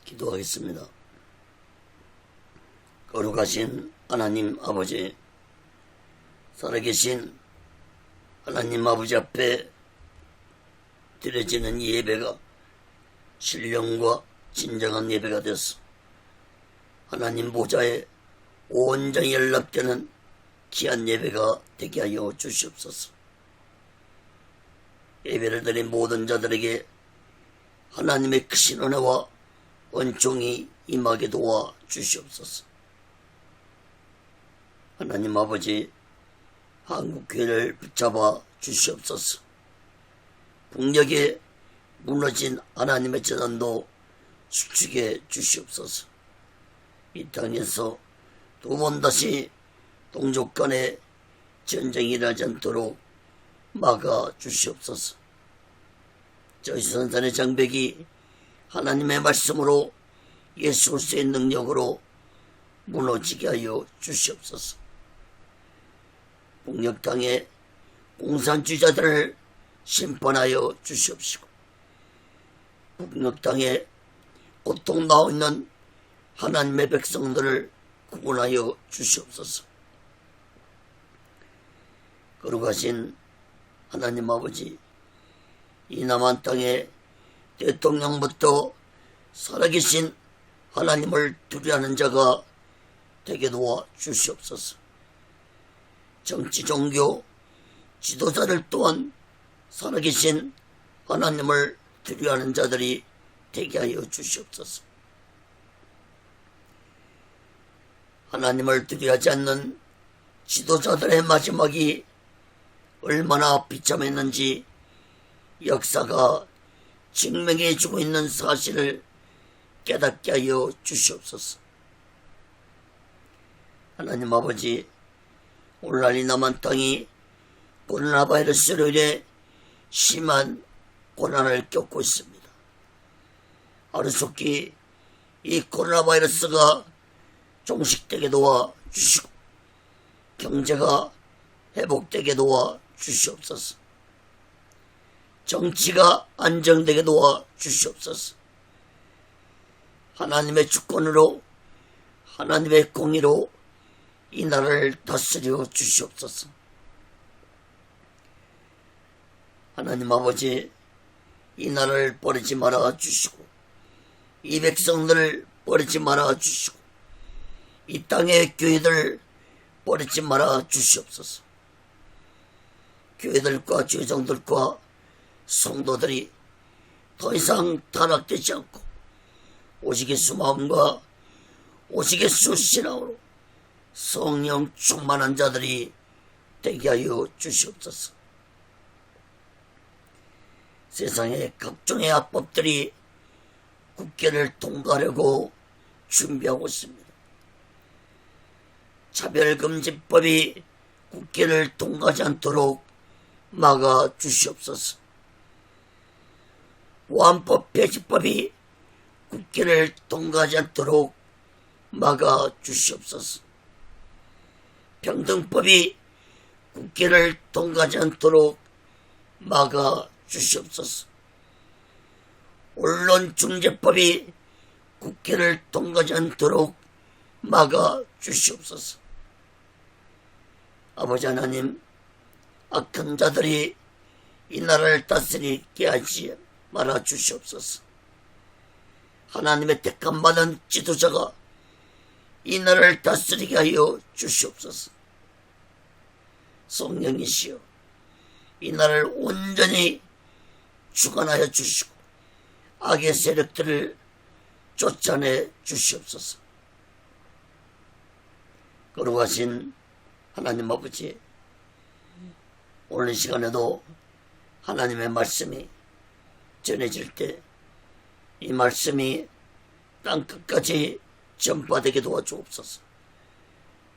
기도하겠습니다. 거룩하신 하나님 아버지, 살아계신 하나님 아버지 앞에 드려지는 예배가 신령과 진정한 예배가 되어서 하나님 보좌에 온전히 연락되는 귀한 예배가 되게 하여 주시옵소서. 예배를 드린 모든 자들에게 하나님의 크신 은혜와 은총이 임하게 도와 주시옵소서. 하나님 아버지, 한국교회를 붙잡아 주시옵소서. 북녘에 무너진 하나님의 재단도 수축해 주시옵소서. 이 땅에서 두 번 다시 동족 간에 전쟁이 일어나지 않도록 막아 주시옵소서. 저희 선산의 장벽이 하나님의 말씀으로 예수 그리스도의 능력으로 무너지게 하여 주시옵소서. 북녘 땅에 공산주의자들을 심판하여 주시옵시고, 북녘 땅에 고통 나오 있는 하나님의 백성들을 구원하여 주시옵소서. 거룩하신 하나님 아버지, 이 남한 땅에 대통령부터 살아계신 하나님을 두려워하는 자가 되게 도와 주시옵소서. 정치 종교 지도자들 또한 살아계신 하나님을 두려워하는 자들이 되게 하여 주시옵소서. 하나님을 두려워하지 않는 지도자들의 마지막이 얼마나 비참했는지 역사가 증명해 주고 있는 사실을 깨닫게 하여 주시옵소서. 하나님 아버지, 오늘날 이 남한 땅이 코로나 바이러스로 인해 심한 고난을 겪고 있습니다. 하루속히 이 코로나 바이러스가 종식되게 도와 주시고 경제가 회복되게 도와 주시옵소서. 정치가 안정되게 도와 주시옵소서. 하나님의 주권으로 하나님의 공의로 이 나라를 다스려 주시옵소서. 하나님 아버지, 이 나라를 버리지 말아 주시고 이 백성들을 버리지 말아 주시고 이 땅의 교회들 버리지 말아 주시옵소서. 교회들과 제정들과 성도들이 더 이상 타락되지 않고 오직 예수 마음과 오직 예수 신앙으로 성령 충만한 자들이 되게 하여 주시옵소서. 세상의 각종의 악법들이 국회를 통과하려고 준비하고 있습니다. 차별금지법이 국회를 통과하지 않도록 막아 주시옵소서. 보안법 폐지법이 국회를 통과하지 않도록 막아 주시옵소서. 평등법이 국회를 통과하지 않도록 막아 주시옵소서. 언론중재법이 국회를 통과하지 않도록 막아 주시옵소서. 아버지 하나님, 악한 자들이 이 나라를 다스리게 하지 말아 주시옵소서. 하나님의 택함받은 지도자가 이 나라를 다스리게 하여 주시옵소서. 성령이시여, 이 나라를 온전히 주관하여 주시고 악의 세력들을 쫓아내 주시옵소서. 거룩하신 하나님 아버지, 오늘 이 시간에도 하나님의 말씀이 전해질 때 이 말씀이 땅끝까지 전파되게 도와주옵소서.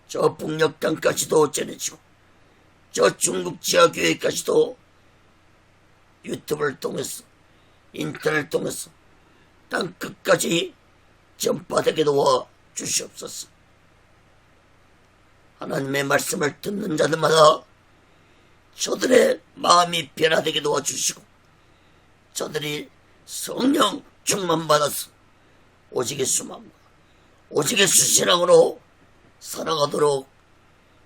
저 북녘 땅까지도 전해지고 저 중국 지하교회까지도 유튜브를 통해서 인터넷을 통해서 땅끝까지 전파되게 도와 주시옵소서. 하나님의 말씀을 듣는 자들마다 저들의 마음이 변화되게 도와주시고 저들이 성령 충만받아서 오직 예수 마음과 오직 예수 신앙으로 살아가도록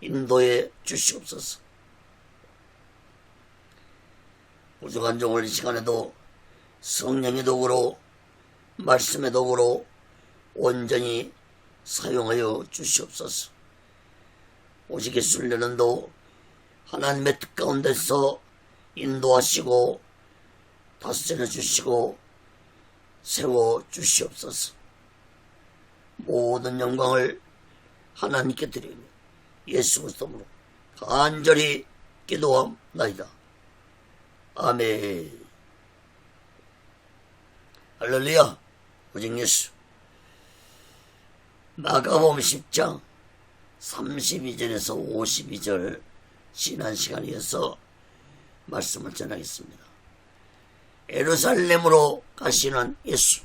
인도해 주시옵소서. 구주간종을 이 시간에도 성령의 도구로 말씀의 도구로 온전히 사용하여 주시옵소서. 오직 예수 훈련도 하나님의 뜻 가운데서 인도하시고 다스려 주시고 세워 주시옵소서. 모든 영광을 하나님께 드리며 예수 그리스도로 간절히 기도함나이다. 아멘. 할렐루야. 오직 예수. 마가복음 10장 32절에서 52절 지난 시간에 이어서 말씀을 전하겠습니다. 예루살렘으로 가시는 예수.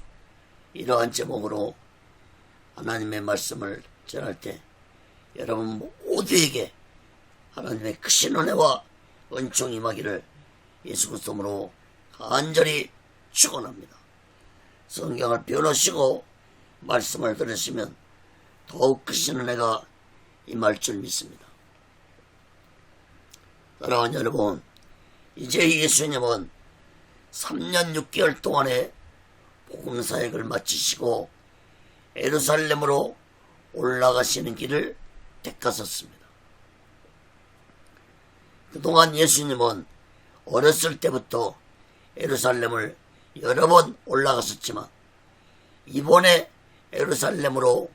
이러한 제목으로 하나님의 말씀을 전할 때 여러분 모두에게 하나님의 크신 은혜와 은총이 임하기를 예수 그리스도로 간절히 축원합니다. 성경을 펴놓으시고 말씀을 들으시면 더욱 크신 은혜가 임할 줄 믿습니다. 사랑하는 여러분, 이제 예수님은 3년 6개월 동안의 복음사역을 마치시고 예루살렘으로 올라가시는 길을 택하셨습니다. 그동안 예수님은 어렸을 때부터 예루살렘을 여러 번 올라갔었지만 이번에 예루살렘으로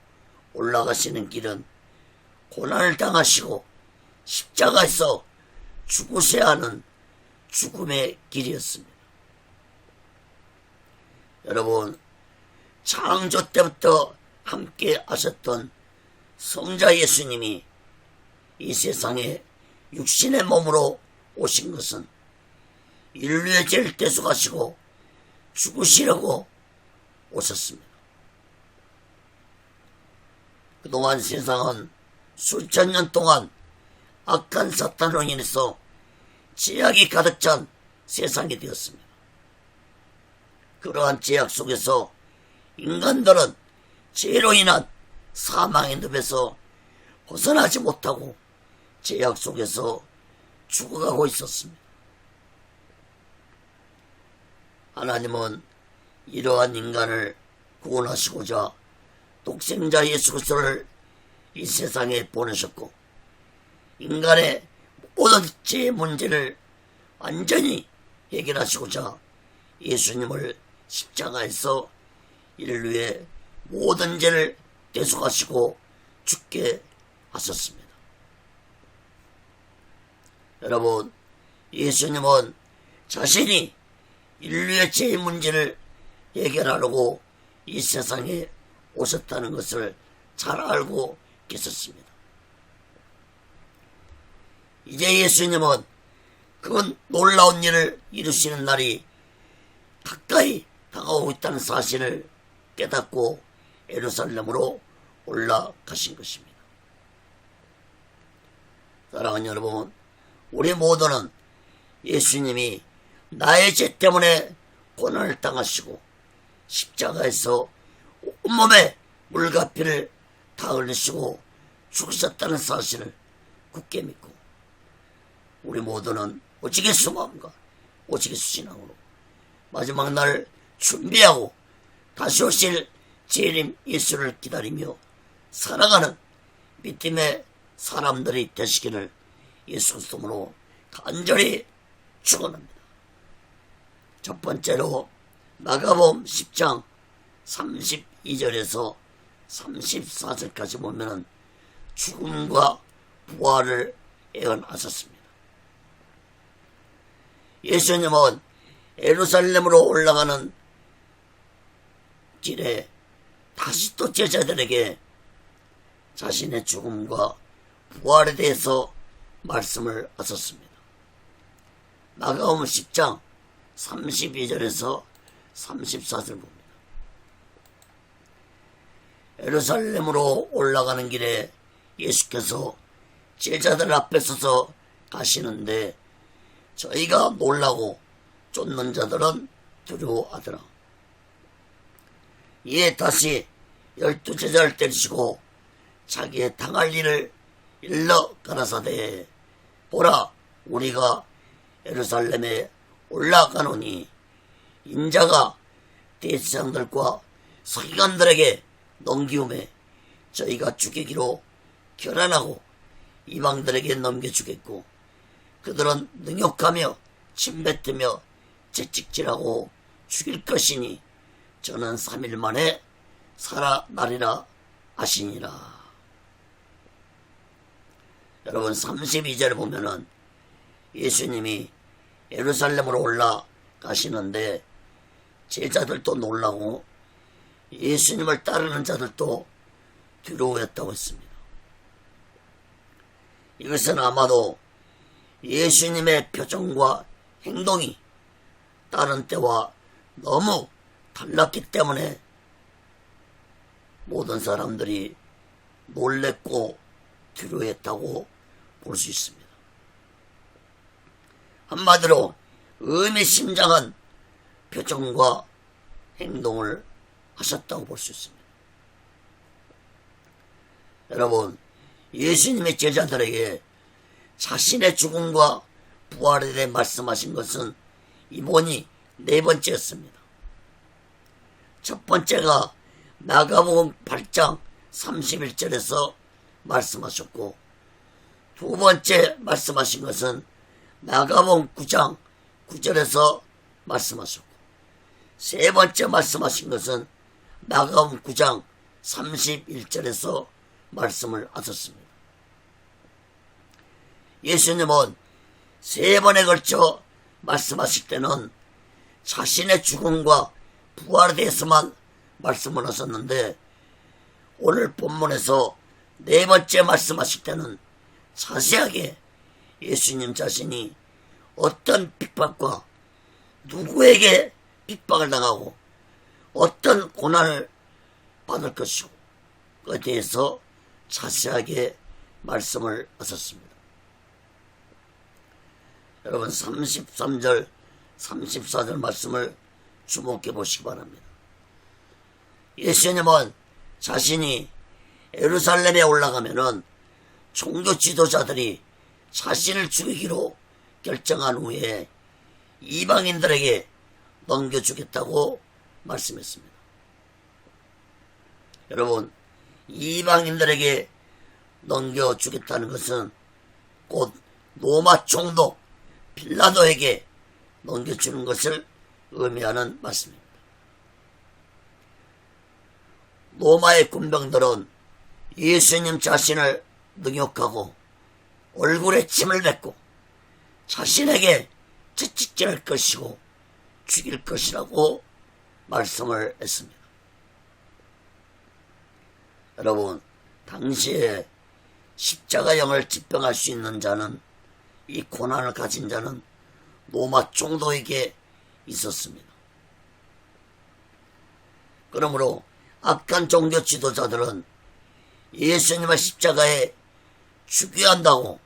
올라가시는 길은 고난을 당하시고 십자가에서 죽으셔야 하는 죽음의 길이었습니다. 여러분, 창조 때부터 함께 하셨던 성자 예수님이 이 세상에 육신의 몸으로 오신 것은 인류의 죄를 대속하시고 죽으시려고 오셨습니다. 그동안 세상은 수천 년 동안 악한 사탄으로 인해서 죄악이 가득 찬 세상이 되었습니다. 그러한 죄악 속에서 인간들은 죄로 인한 사망의 늪에서 벗어나지 못하고 죄악 속에서 죽어가고 있었습니다. 하나님은 이러한 인간을 구원하시고자 독생자 예수 그리스도를 이 세상에 보내셨고 인간의 모든 죄의 문제를 완전히 해결하시고자 예수님을 십자가에서 이를 위해 모든 죄를 대속하시고 죽게 하셨습니다. 여러분, 예수님은 자신이 인류의 죄의 문제를 해결하려고 이 세상에 오셨다는 것을 잘 알고 계셨습니다. 이제 예수님은 그 놀라운 일을 이루시는 날이 가까이 다가오고 있다는 사실을 깨닫고 예루살렘으로 올라가신 것입니다. 사랑하는 여러분, 우리 모두는 예수님이 나의 죄 때문에 고난을 당하시고 십자가에서 온몸에 물과 피를 다 흘리시고 죽으셨다는 사실을 굳게 믿고 우리 모두는 오직 예수 마음과 오직 예수 신앙으로 마지막 날 준비하고 다시 오실 재림 예수를 기다리며 살아가는 믿음의 사람들이 되시기를 예수 그리스도로 간절히 축원합니다. 첫 번째로 마가복음 10장 32절에서 34절까지 보면은 죽음과 부활을 예언하셨습니다. 예수님은 예루살렘으로 올라가는 길에 다시 또 제자들에게 자신의 죽음과 부활에 대해서 말씀을 하셨습니다. 마가복음 10장 32절에서 34절 봅니다. 예루살렘으로 올라가는 길에 예수께서 제자들 앞에 서서 가시는데 저희가 놀라고 쫓는 자들은 두려워하더라. 이에 다시 12제자를 때리시고 자기의 당할 일을 일러 가라사대 보라 우리가 예루살렘에 올라가노니 인자가 대제사장들과 서기관들에게 넘기움에 저희가 죽이기로 결단하고 이방들에게 넘겨주겠고 그들은 능욕하며 침뱉으며 채찍질하고 죽일 것이니 저는 3일 만에 살아나리라 하시니라. 여러분 32절을 보면은 예수님이 예루살렘으로 올라가시는데 제자들도 놀라고 예수님을 따르는 자들도 두려워했다고 했습니다. 이것은 아마도 예수님의 표정과 행동이 다른 때와 너무 달랐기 때문에 모든 사람들이 놀랬고 두려워했다고 볼 수 있습니다. 한마디로 의미심장한 표정과 행동을 하셨다고 볼 수 있습니다. 여러분 예수님의 제자들에게 자신의 죽음과 부활에 대해 말씀하신 것은 이번이 4번째였습니다. 첫 번째가 마가복음 8장 31절에서 말씀하셨고 두 번째 말씀하신 것은 마가복음 9장 9절에서 말씀하셨고 세 번째 말씀하신 것은 마가복음 9장 31절에서 말씀을 하셨습니다. 예수님은 3번에 걸쳐 말씀하실 때는 자신의 죽음과 부활에 대해서만 말씀을 하셨는데 오늘 본문에서 4번째 말씀하실 때는 자세하게 예수님 자신이 어떤 핍박과 누구에게 핍박을 당하고 어떤 고난을 받을 것이고 그에 대해서 자세하게 말씀을 하셨습니다. 여러분 33절 34절 말씀을 주목해 보시기 바랍니다. 예수님은 자신이 예루살렘에 올라가면은 종교 지도자들이 자신을 죽이기로 결정한 후에 이방인들에게 넘겨주겠다고 말씀했습니다. 여러분 이방인들에게 넘겨주겠다는 것은 곧 로마 총독 빌라도에게 넘겨주는 것을 의미하는 말씀입니다. 로마의 군병들은 예수님 자신을 능욕하고 얼굴에 침을 뱉고 자신에게 채찍질할 것이고 죽일 것이라고 말씀을 했습니다. 여러분 당시에 십자가형을 집행할 수 있는 자는 이 고난을 가진 자는 로마 총독에게 있었습니다. 그러므로 악한 종교 지도자들은 예수님을 십자가에 죽여야 한다고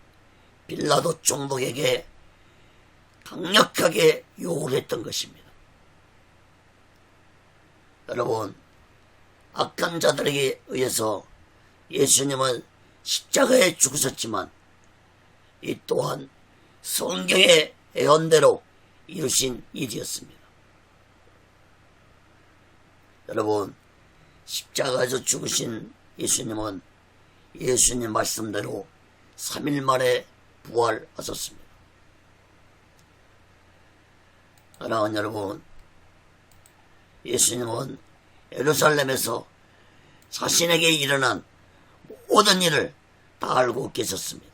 빌라도 총독에게 강력하게 요구를 했던 것입니다. 여러분 악한 자들에게 의해서 예수님은 십자가에 죽으셨지만 이 또한 성경의 예언대로 이루신 일이었습니다. 여러분 십자가에서 죽으신 예수님은 예수님 말씀대로 3일 만에 부활하셨습니다. 사랑하는 여러분 예수님은 예루살렘에서 자신에게 일어난 모든 일을 다 알고 계셨습니다.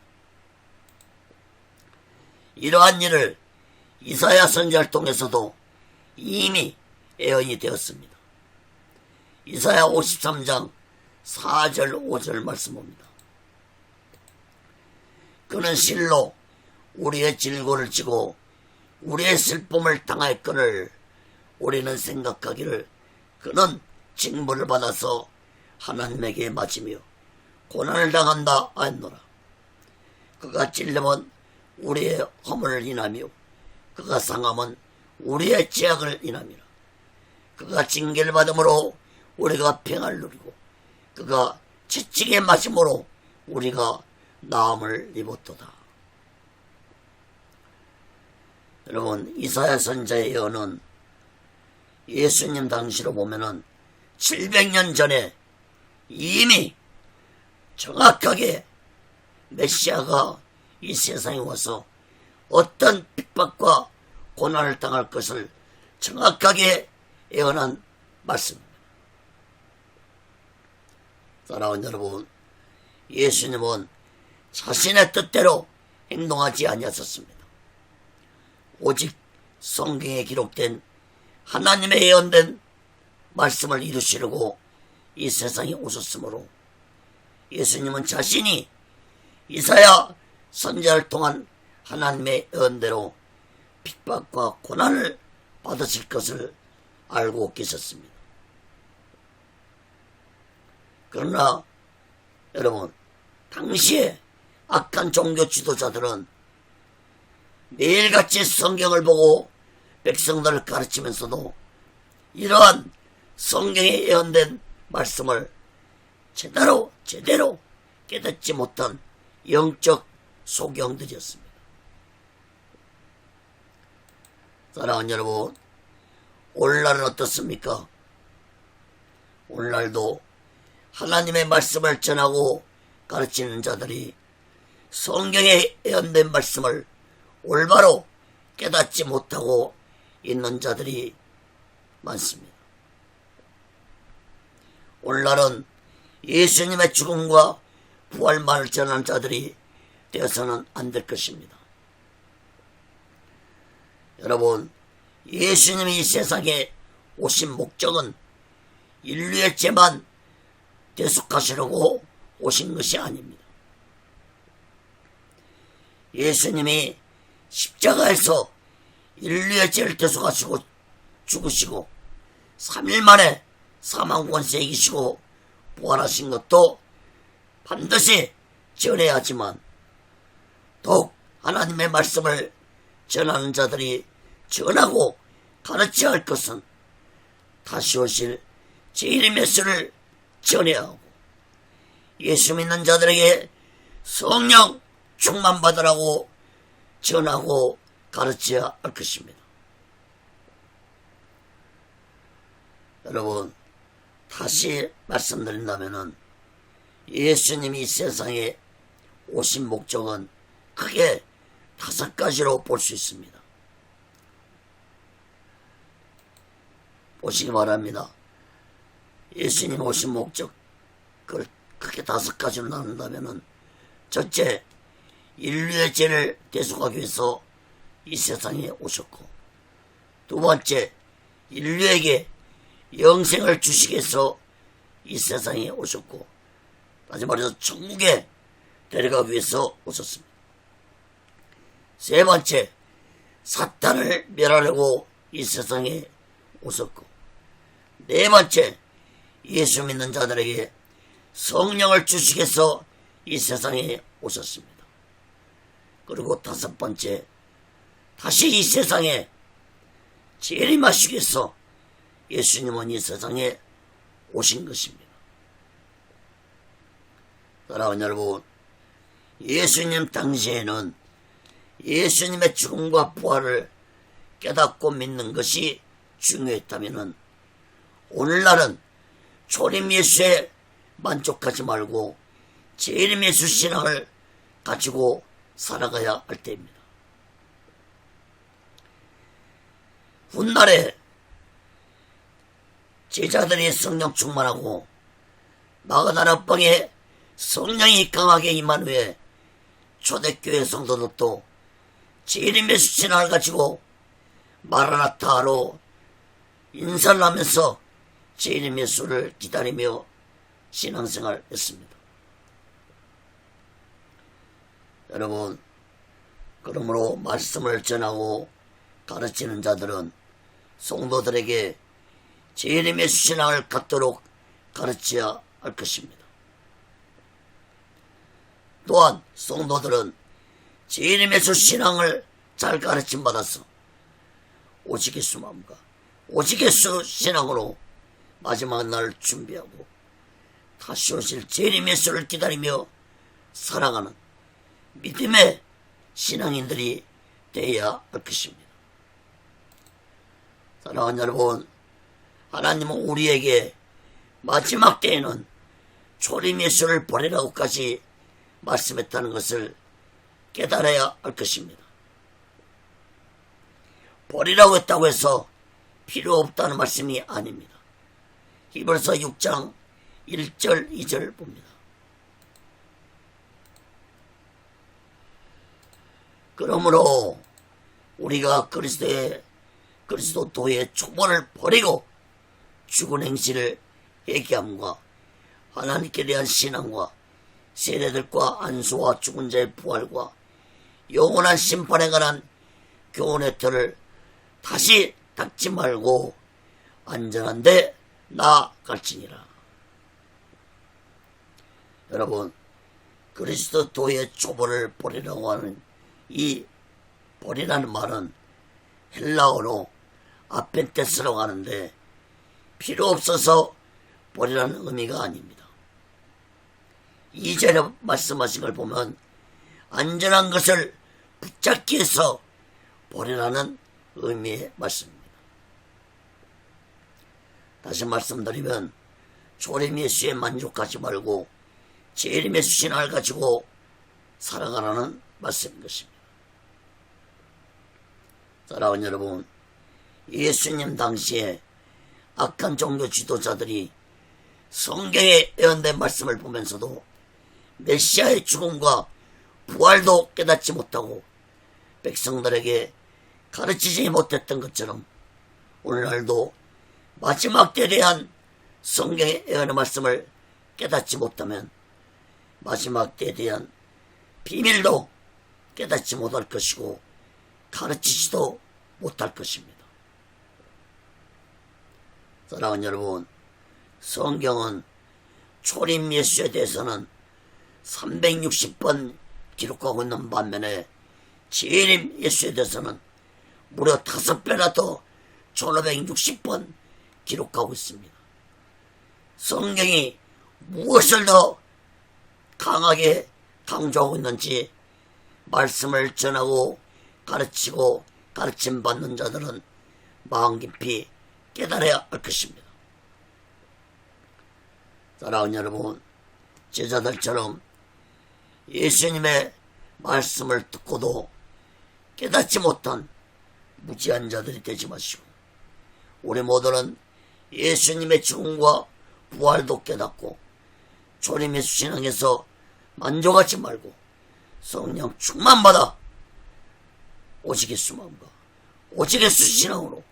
이러한 일을 이사야 선지자를 통해서도 이미 예언이 되었습니다. 이사야 53장 4절 5절 말씀 봅니다. 그는 실로 우리의 질고를 지고 우리의 슬픔을 당할거늘 우리는 생각하기를 그는 징벌을 받아서 하나님에게 맞으며 고난을 당한다 하였노라. 그가 찔림은 우리의 허물을 인하며 그가 상함은 우리의 죄악을 인함이라. 그가 징계를 받음으로 우리가 평안을 누리고 그가 채찍의 맞음으로 우리가 나음을 입었도다. 여러분, 이사야 선지자의 예언은 예수님 당시로 보면은 700년 전에 이미 정확하게 메시아가 이 세상에 와서 어떤 핍박과 고난을 당할 것을 정확하게 예언한 말씀입니다. 사랑하는 여러분, 예수님은 자신의 뜻대로 행동하지 아니하셨습니다. 오직 성경에 기록된 하나님의 예언된 말씀을 이루시려고 이 세상에 오셨으므로 예수님은 자신이 이사야 선지자를 통한 하나님의 예언대로 핍박과 고난을 받으실 것을 알고 계셨습니다. 그러나 여러분, 당시에 악한 종교 지도자들은 매일같이 성경을 보고 백성들을 가르치면서도 이러한 성경에 예언된 말씀을 제대로 깨닫지 못한 영적 소경들이었습니다. 사랑하는 여러분, 오늘날은 어떻습니까? 오늘날도 하나님의 말씀을 전하고 가르치는 자들이 성경에 예언된 말씀을 올바로 깨닫지 못하고 있는 자들이 많습니다. 오늘날은 예수님의 죽음과 부활만을 전하는 자들이 되어서는 안 될 것입니다. 여러분, 예수님이 이 세상에 오신 목적은 인류의 죄만 대속하시려고 오신 것이 아닙니다. 예수님이 십자가에서 인류의 죄를 대속하시고 죽으시고 3일 만에 사망 권세 이기시고 부활하신 것도 반드시 전해야 하지만 더욱 하나님의 말씀을 전하는 자들이 전하고 가르쳐야 할 것은 다시 오실 제1의 메시아를 전해야 하고 예수 믿는 자들에게 성령 충만받으라고 전하고 가르쳐야 할 것입니다. 여러분, 다시 말씀드린다면은 예수님이 이 세상에 오신 목적은 크게 5가지로 볼 수 있습니다. 보시기 바랍니다. 예수님 오신 목적, 그걸 크게 5가지로 나눈다면은 첫째, 인류의 죄를 대속하기 위해서 이 세상에 오셨고, 두 번째, 인류에게 영생을 주시기 위해서 이 세상에 오셨고, 다시 말해서 천국에 데려가기 위해서 오셨습니다. 세 번째, 사탄을 멸하려고 이 세상에 오셨고, 네 번째, 예수 믿는 자들에게 성령을 주시기 위해서 이 세상에 오셨습니다. 그리고 5번째, 다시 이 세상에 재림하시기 위해서 예수님은 이 세상에 오신 것입니다. 사랑하는 여러분, 예수님 당시에는 예수님의 죽음과 부활을 깨닫고 믿는 것이 중요했다면 오늘날은 초림 예수에 만족하지 말고 재림 예수 신앙을 가지고 살아가야 할 때입니다. 훗날에 제자들이 성령 충만하고 마가다라방에 성령이 강하게 임한 후에 초대교회 성도들도 재림 예수 신앙을 가지고 마라나타로 인사를 하면서 재림 예수를 기다리며 신앙생활을 했습니다. 여러분, 그러므로 말씀을 전하고 가르치는 자들은 성도들에게 재림 예수 신앙을 갖도록 가르쳐야 할 것입니다. 또한 성도들은 재림 예수 신앙을 잘 가르침 받아서 오직 예수만과 오직 예수 신앙으로 마지막 날을 준비하고 다시 오실 재림 예수를 기다리며 살아가는 믿음의 신앙인들이 되어야 할 것입니다. 사랑하는 여러분, 하나님은 우리에게 마지막 때에는 초림 예수를 보내라고까지 말씀했다는 것을 깨달아야 할 것입니다. 버리라고 했다고 해서 필요 없다는 말씀이 아닙니다. 히브리서 6장 1절 2절 봅니다. 그러므로 우리가 그리스도의 초본을 버리고 죽은 행실을 회개함과 하나님께 대한 신앙과 세례들과 안수와 죽은 자의 부활과 영원한 심판에 관한 교훈의 틀을 다시 닦지 말고 안전한데 나아갈지니라. 여러분, 그리스도의 초본을 버리라고 하는 이 버리라는 말은 헬라어로 아펜테스라고 하는데 필요 없어서 버리라는 의미가 아닙니다. 2절에 말씀하신 걸 보면 안전한 것을 붙잡기 위해서 버리라는 의미의 말씀입니다. 다시 말씀드리면 초림 예수에 만족하지 말고 재림 예수 신앙을 가지고 살아가라는 말씀인 것입니다. 사랑하는 여러분, 예수님 당시에 악한 종교 지도자들이 성경에 예언된 말씀을 보면서도 메시아의 죽음과 부활도 깨닫지 못하고 백성들에게 가르치지 못했던 것처럼 오늘날도 마지막 때에 대한 성경의 예언의 말씀을 깨닫지 못하면 마지막 때에 대한 비밀도 깨닫지 못할 것이고 가르치지도 못할 것입니다. 사랑하는 여러분, 성경은 초림 예수에 대해서는 360번 기록하고 있는 반면에 재림 예수에 대해서는 무려 5배나 더 1560번 기록하고 있습니다. 성경이 무엇을 더 강하게 강조하고 있는지 말씀을 전하고 가르치고 가르침 받는 자들은 마음 깊이 깨달아야 할 것입니다. 사랑하는 여러분, 제자들처럼 예수님의 말씀을 듣고도 깨닫지 못한 무지한 자들이 되지 마시고 우리 모두는 예수님의 죽음과 부활도 깨닫고 초림 예수 신앙에서 만족하지 말고 성령 충만 받아 오직 예수 마음과 오직 예수 신앙으로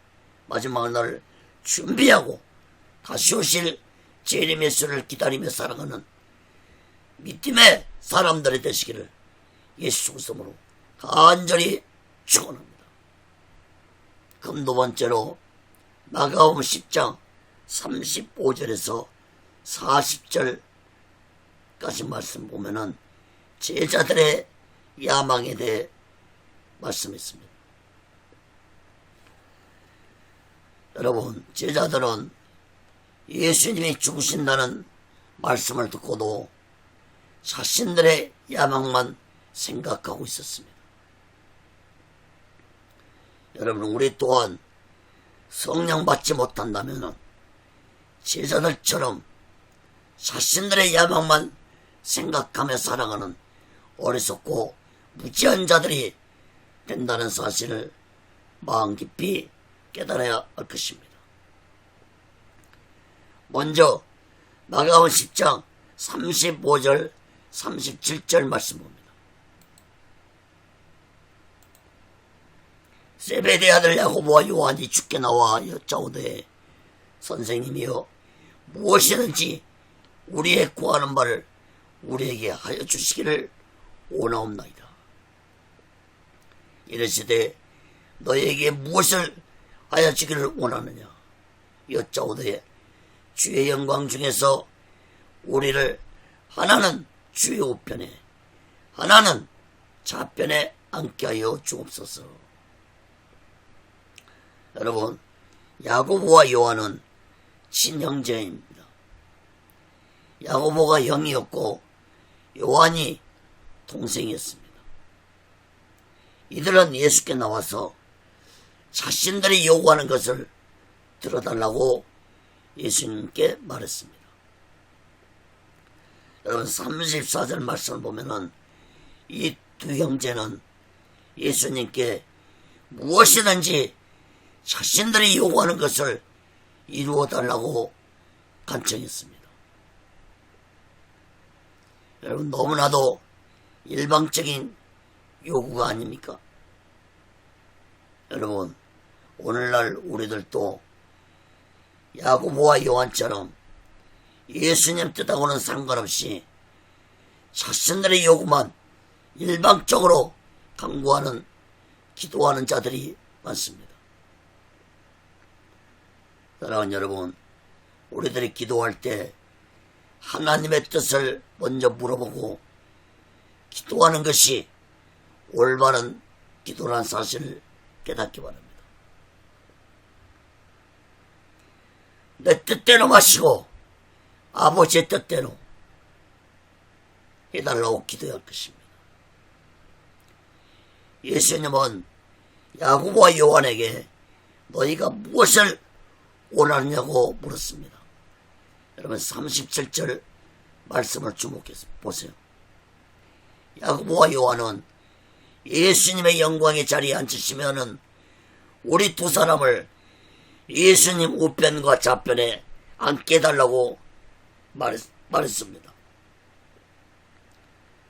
마지막 날을 준비하고 다시 오실 재림 예수를 기다리며 살아가는 믿음의 사람들이 되시기를 예수 그리스도로 간절히 축원합니다. 그럼 두 번째로 마가복음 10장 35절에서 40절까지 말씀 보면은 제자들의 야망에 대해 말씀했습니다. 여러분, 제자들은 예수님이 죽으신다는 말씀을 듣고도 자신들의 야망만 생각하고 있었습니다. 여러분, 우리 또한 성령 받지 못한다면 제자들처럼 자신들의 야망만 생각하며 살아가는 어리석고 무지한 자들이 된다는 사실을 마음 깊이 깨달아야 할 것입니다. 먼저 마가복음 10장 35절 37절 말씀 봅니다. 세베대의 아들 야고보와 요한이 주께 나와 여짜오되 선생님이여 무엇이든지 우리의 구하는 바를 우리에게 하여 주시기를 원하옵나이다. 이르시되 너에게 무엇을 하여 주기를 원하느냐 여짜오되 주의 영광 중에서 우리를 하나는 주의 우편에 하나는 좌편에 앉게 하여 주옵소서. 여러분, 야고보와 요한은 친형제입니다. 야고보가 형이었고 요한이 동생이었습니다. 이들은 예수께 나와서 자신들이 요구하는 것을 들어달라고 예수님께 말했습니다. 여러분 34절 말씀을 보면은 이 두 형제는 예수님께 무엇이든지 자신들이 요구하는 것을 이루어달라고 간청했습니다. 여러분 너무나도 일방적인 요구가 아닙니까? 여러분 오늘날 우리들도 야고보와 요한처럼 예수님 뜻하고는 상관없이 자신들의 요구만 일방적으로 강구하는 기도하는 자들이 많습니다. 사랑하는 여러분, 우리들이 기도할 때 하나님의 뜻을 먼저 물어보고 기도하는 것이 올바른 기도라는 사실을 깨닫기 바랍니다. 내 뜻대로 마시고 아버지의 뜻대로 해달라고 기도할 것입니다. 예수님은 야고보와 요한에게 너희가 무엇을 원하느냐고 물었습니다. 여러분 37절 말씀을 주목해서 보세요. 야고보와 요한은 예수님의 영광의 자리에 앉으시면은 우리 두 사람을 예수님 우편과 좌편에 앉게 해달라고 말했습니다.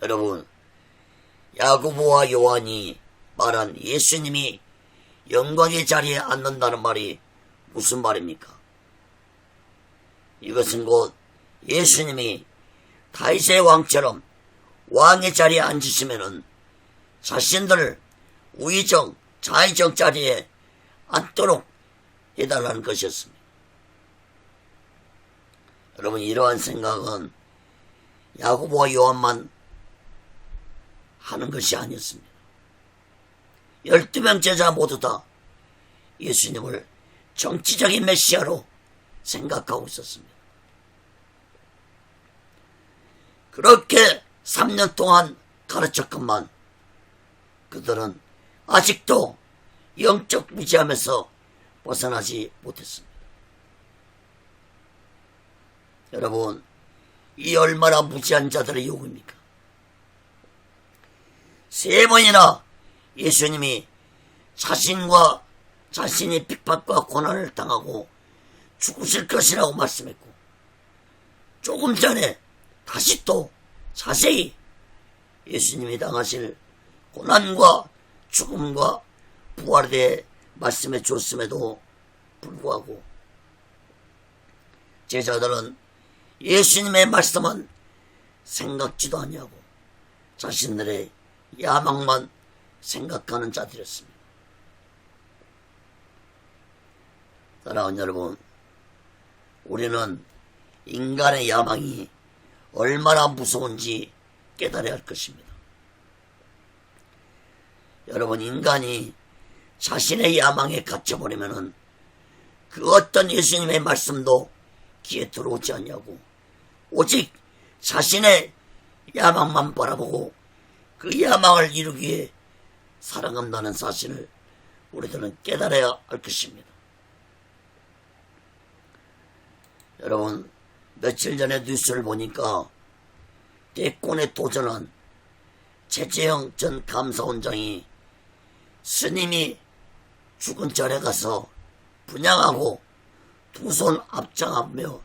여러분 야고보와 요한이 말한 예수님이 영광의 자리에 앉는다는 말이 무슨 말입니까? 이것은 곧 예수님이 다윗의 왕처럼 왕의 자리에 앉으시면은 자신들을 우의정, 좌의정 자리에 앉도록 해달라는 것이었습니다. 여러분 이러한 생각은 야고보와 요한만 하는 것이 아니었습니다. 12명 제자 모두 다 예수님을 정치적인 메시아로 생각하고 있었습니다. 그렇게 3년 동안 가르쳤건만 그들은 아직도 영적 무지함에서 벗어나지 못했습니다. 여러분 이 얼마나 무지한 자들의 요구입니까? 3번이나 예수님이 자신이 핍박과 고난을 당하고 죽으실 것이라고 말씀했고 조금 전에 다시 또 자세히 예수님이 당하실 고난과 죽음과 부활에 대해 말씀해 줬음에도 불구하고 제자들은 예수님의 말씀은 생각지도 아니하고 자신들의 야망만 생각하는 자들이었습니다. 사랑하는 여러분, 우리는 인간의 야망이 얼마나 무서운지 깨달아야 할 것입니다. 여러분 인간이 자신의 야망에 갇혀버리면은 그 어떤 예수님의 말씀도 귀에 들어오지 않냐고 오직 자신의 야망만 바라보고 그 야망을 이루기 위해 살아간다는 사실을 우리들은 깨달아야 할 것입니다. 여러분 며칠 전에 뉴스를 보니까 대권에 도전한 최재형 전 감사원장이 스님이 죽은 절에 가서 분향하고 두 손 앞장하며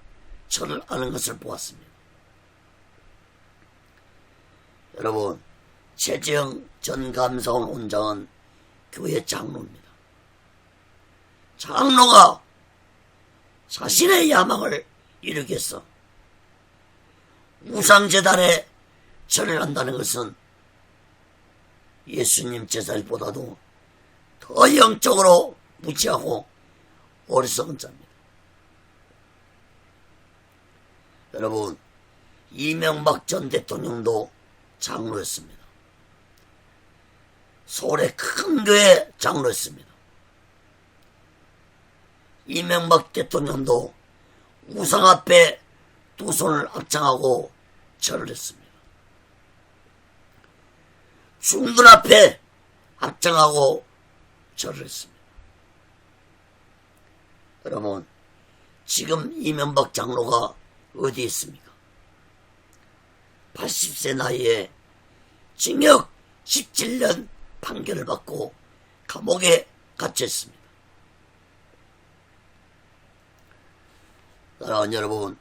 절을 하는 것을 보았습니다. 여러분 최재형 전 감사원 원장은 교회 장로입니다. 장로가 자신의 야망을 이루기 위해서 우상재단에 절을 한다는 것은 예수님 제자들보다도 더 영적으로 무지하고 어리석은 자입니다. 여러분 이명박 전 대통령도 장로였습니다. 서울의 큰 교회 장로였습니다. 이명박 대통령도 우상 앞에 두 손을 앞장하고 절을 했습니다. 중들 앞에 앞장하고 절을 했습니다. 여러분, 지금 이명박 장로가 어디 있습니까? 80세 나이에 징역 17년 판결을 받고 감옥에 갇혔습니다. 사랑하는 여러분,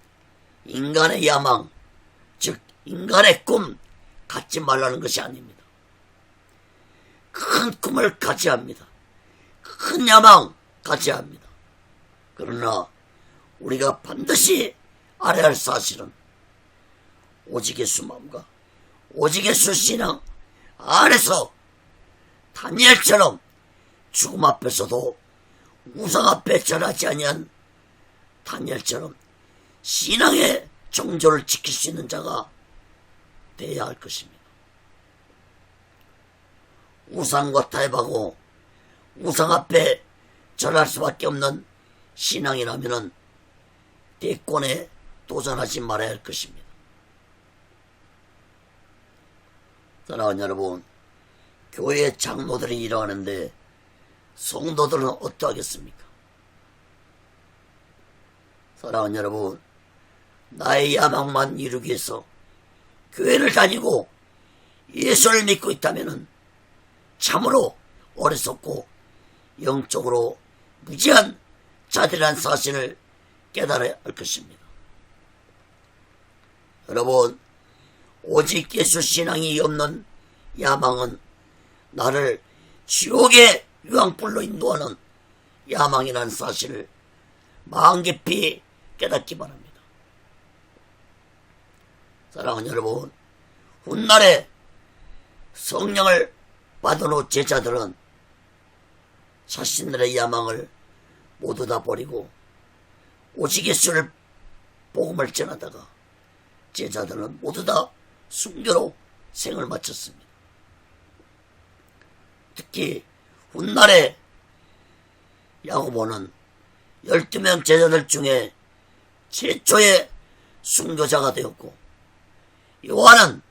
인간의 야망, 즉 인간의 꿈 갖지 말라는 것이 아닙니다. 큰 꿈을 가져야 합니다. 큰 야망 가져야 합니다. 그러나 우리가 반드시 알아야 할 사실은 오직 예수 마음과 오직 예수 신앙 안에서 다니엘처럼 죽음 앞에서도 우상 앞에 절하지 아니한 다니엘처럼 신앙의 정조를 지킬 수 있는 자가 되어야 할 것입니다. 우상과 타협하고 우상 앞에 절할 수밖에 없는 신앙이라면 대권에 도전하지 말아야 할 것입니다. 사랑하는 여러분, 교회 장로들이 일어나는데 성도들은 어떠하겠습니까? 사랑하는 여러분, 나의 야망만 이루기 위해서 교회를 다니고 예수를 믿고 있다면 참으로 어리석고 영적으로 무지한 자들이란 사실을 깨달아야 할 것입니다. 여러분, 오직 예수 신앙이 없는 야망은 나를 지옥의 유황불로 인도하는 야망이라는 사실을 마음 깊이 깨닫기 바랍니다. 사랑하는 여러분, 훗날에 성령을 받은 후 제자들은 자신들의 야망을 모두 다 버리고 오직 예수를 복음을 전하다가 제자들은 모두 다 순교로 생을 마쳤습니다. 특히 훗날에 야고보는 12명 제자들 중에 최초의 순교자가 되었고, 요한은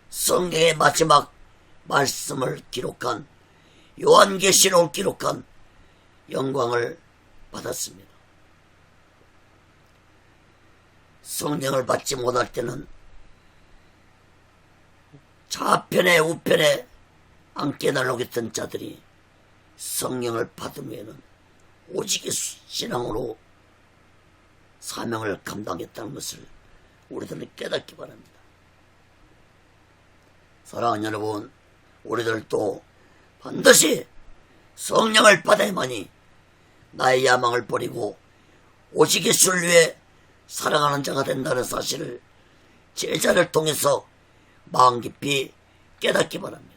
성경의 마지막 말씀을 기록한 요한계시록을 기록한 영광을 받았습니다. 성령을 받지 못할 때는 좌편에 우편에 앉게 달라고했던 자들이 성령을 받은 후에는 오직 신앙으로 사명을 감당했다는 것을 우리들은 깨닫기 바랍니다. 사랑하는 여러분, 우리들도 반드시 성령을 받아야만이 나의 야망을 버리고 오직 예수를 위해 살아가는 자가 된다는 사실을 제자를 통해서 마음 깊이 깨닫기 바랍니다.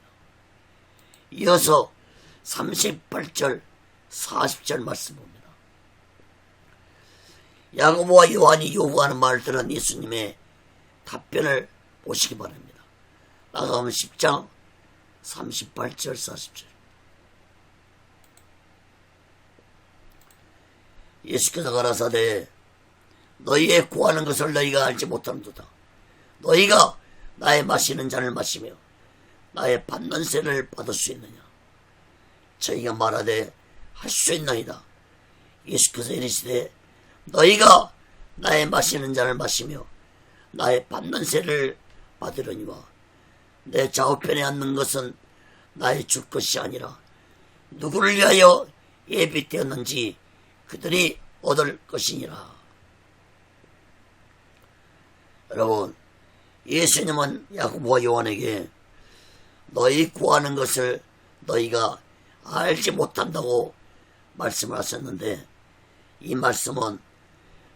이어서 38절 40절 말씀 봅니다. 야고보와 요한이 요구하는 말을 들은 예수님의 답변을 보시기 바랍니다. 마가복음 10장 38절 40절. 예수께서 가라사대 너희의 구하는 것을 너희가 알지 못하는도다. 너희가 나의 마시는 잔을 마시며 나의 받는 세를 받을 수 있느냐. 저희가 말하되 할 수 있나이다. 예수께서 이르시되 너희가 나의 마시는 잔을 마시며 나의 받는 세를 받으려니와 내 좌우편에 앉는 것은 나의 줄 것이 아니라 누구를 위하여 예비되었는지 그들이 얻을 것이니라. 여러분, 예수님은 야고보와 요한에게 너희 구하는 것을 너희가 알지 못한다고 말씀을 하셨는데, 이 말씀은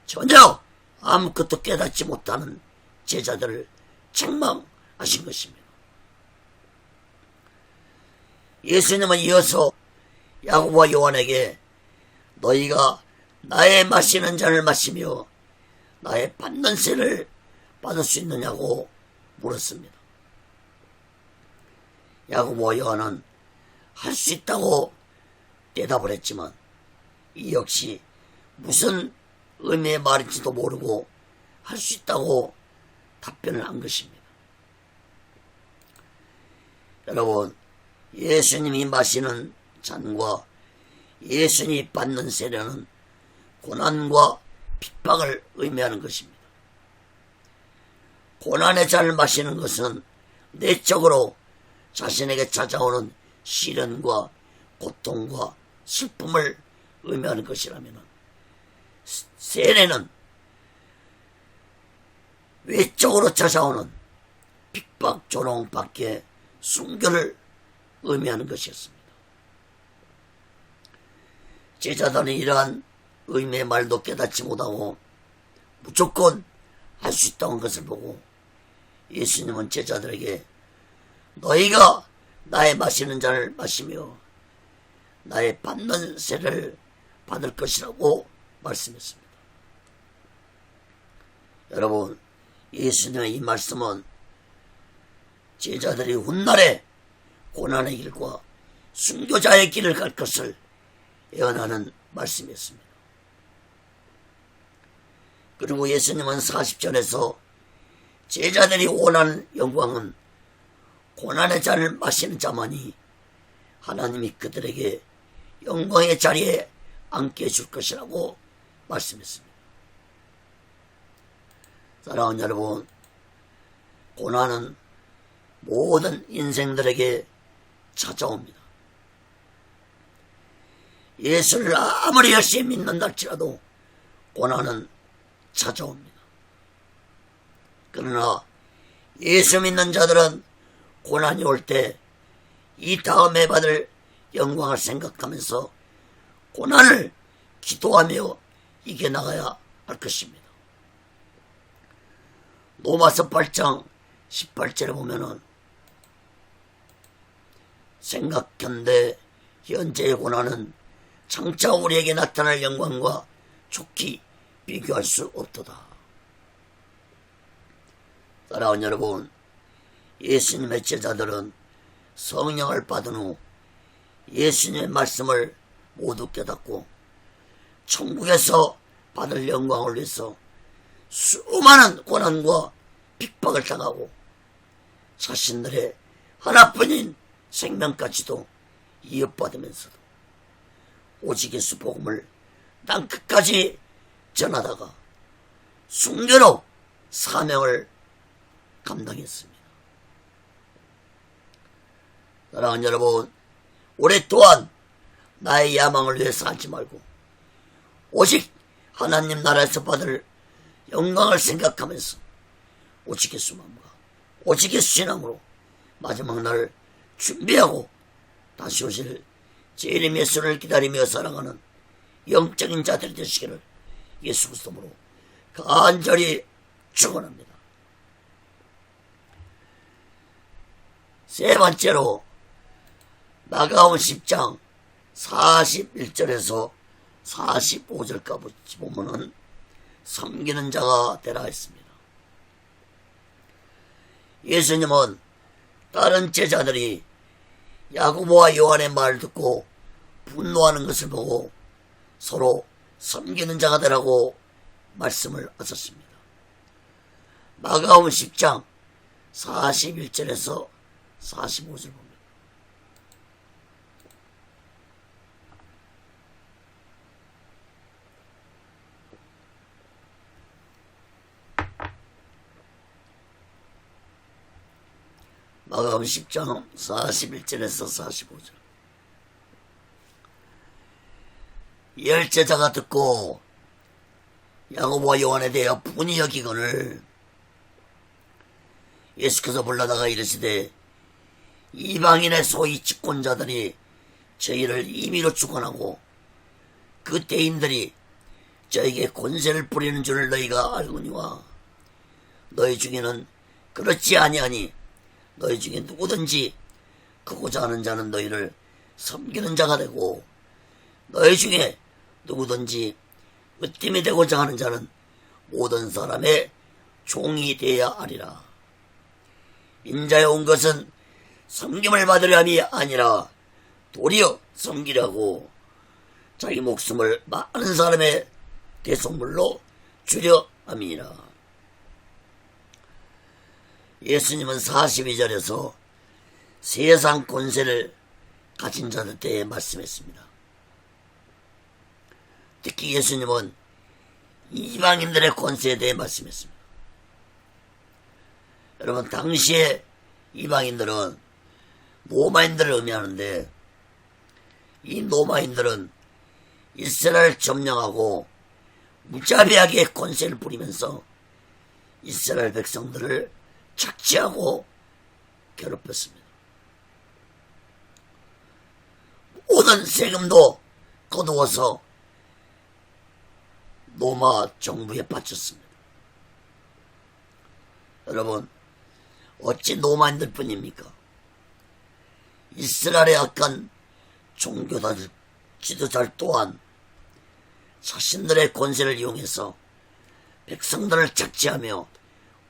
전혀 아무것도 깨닫지 못하는 제자들을 책망하신 것입니다. 예수님은 이어서 야고보와 요한에게 너희가 나의 마시는 잔을 마시며 나의 받는 세를 받을 수 있느냐고 물었습니다. 야고보와 요한은 할 수 있다고 대답을 했지만 이 역시 무슨 의미의 말인지도 모르고 할 수 있다고 답변을 한 것입니다. 여러분, 예수님이 마시는 잔과 예수님이 받는 세례는 고난과 핍박을 의미하는 것입니다. 고난의 잔을 마시는 것은 내적으로 자신에게 찾아오는 시련과 고통과 슬픔을 의미하는 것이라면, 세례는 외적으로 찾아오는 핍박, 조롱, 박해, 순교를 의미하는 것이었습니다. 제자들은 이러한 의미의 말도 깨닫지 못하고 무조건 할 수 있다는 것을 보고 예수님은 제자들에게 너희가 나의 마시는 잔을 마시며 나의 받는 세례를 받을 것이라고 말씀했습니다. 여러분, 예수님의 이 말씀은 제자들이 훗날에 고난의 길과 순교자의 길을 갈 것을 예언하는 말씀이었습니다. 그리고 예수님은 40절에서 제자들이 원하는 영광은 고난의 잔을 마시는 자만이 하나님이 그들에게 영광의 자리에 앉게 해줄 것이라고 말씀했습니다. 사랑하는 여러분, 고난은 모든 인생들에게 찾아옵니다. 예수를 아무리 열심히 믿는다 할지라도 고난은 찾아옵니다. 그러나 예수 믿는 자들은 고난이 올 때 이 다음에 받을 영광을 생각하면서 고난을 기도하며 이겨나가야 할 것입니다. 로마서 8장 18절에 보면은 생각한데 현재의 고난은 장차 우리에게 나타날 영광과 좋게 비교할 수 없도다. 사랑하는 여러분, 예수님의 제자들은 성령을 받은 후 예수님의 말씀을 모두 깨닫고 천국에서 받을 영광을 위해서 수많은 고난과 핍박을 당하고 자신들의 하나뿐인 생명까지도 이어받으면서도 오직 예수 복음을 땅끝까지 전하다가 순교로 사명을 감당했습니다. 사랑하는 여러분, 올해 또한 나의 야망을 위해서 하지 말고 오직 하나님 나라에서 받을 영광을 생각하면서 오직 예수 마음과 오직 예수 신앙으로 마지막 날 준비하고 다시 오실 재림 예수를 기다리며 살아가는 영적인 자들이 되시기를 예수 그리스도로 간절히 축원합니다. 세 번째로 마가복음 10장 41절에서 45절까지 보면은 섬기는 자가 되라 했습니다. 예수님은 다른 제자들이 야고보와 요한의 말을 듣고 분노하는 것을 보고 서로 섬기는 자가 되라고 말씀을 하셨습니다. 마가복음 10장 41절에서 45절 봅니다. 마가복음 10장 41절에서 45절. 열 제자가 듣고 야고보와 요한에 대하여 분이 여기거늘 예수께서 불러다가 이르시되 이방인의 소위 집권자들이 저희를 임의로 주관하고 그 대인들이 저에게 권세를 부리는 줄을 너희가 알거니와 너희 중에는 그렇지 아니하니 너희 중에 누구든지 크고자 하는 자는 너희를 섬기는 자가 되고 너희 중에 누구든지 으뜸이 되고자 하는 자는 모든 사람의 종이 되어야 하리라. 인자에 온 것은 섬김을 받으려 함이 아니라 도리어 섬기려고 자기 목숨을 많은 사람의 대속물로 주려 함이니라. 예수님은 42절에서 세상 권세를 가진 자들 때에 말씀했습니다. 특히 예수님은 이방인들의 권세에 대해 말씀했습니다. 여러분, 당시에 이방인들은 로마인들을 의미하는데, 이 로마인들은 이스라엘을 점령하고 무자비하게 권세를 부리면서 이스라엘 백성들을 착취하고 괴롭혔습니다. 모든 세금도 거두어서 로마 정부에 바쳤습니다. 여러분, 어찌 로마인들 뿐입니까? 이스라엘의 악한 종교들, 지도자들 또한 자신들의 권세를 이용해서 백성들을 착취하며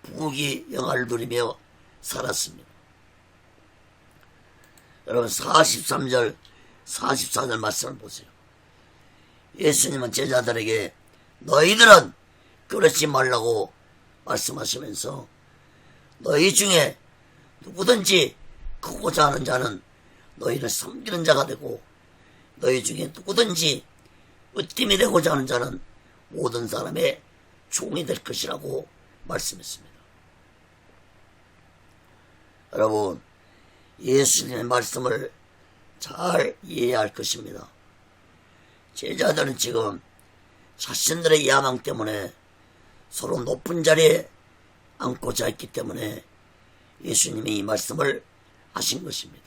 부귀 영화를 누리며 살았습니다. 여러분, 43절 44절 말씀을 보세요. 예수님은 제자들에게 너희들은 그러지 말라고 말씀하시면서 너희 중에 누구든지 크고자 하는 자는 너희를 섬기는 자가 되고 너희 중에 누구든지 으뜸이 되고자 하는 자는 모든 사람의 종이 될 것이라고 말씀했습니다. 여러분, 예수님의 말씀을 잘 이해해야 할 것입니다. 제자들은 지금 자신들의 야망 때문에 서로 높은 자리에 앉고자 했기 때문에 예수님이 이 말씀을 하신 것입니다.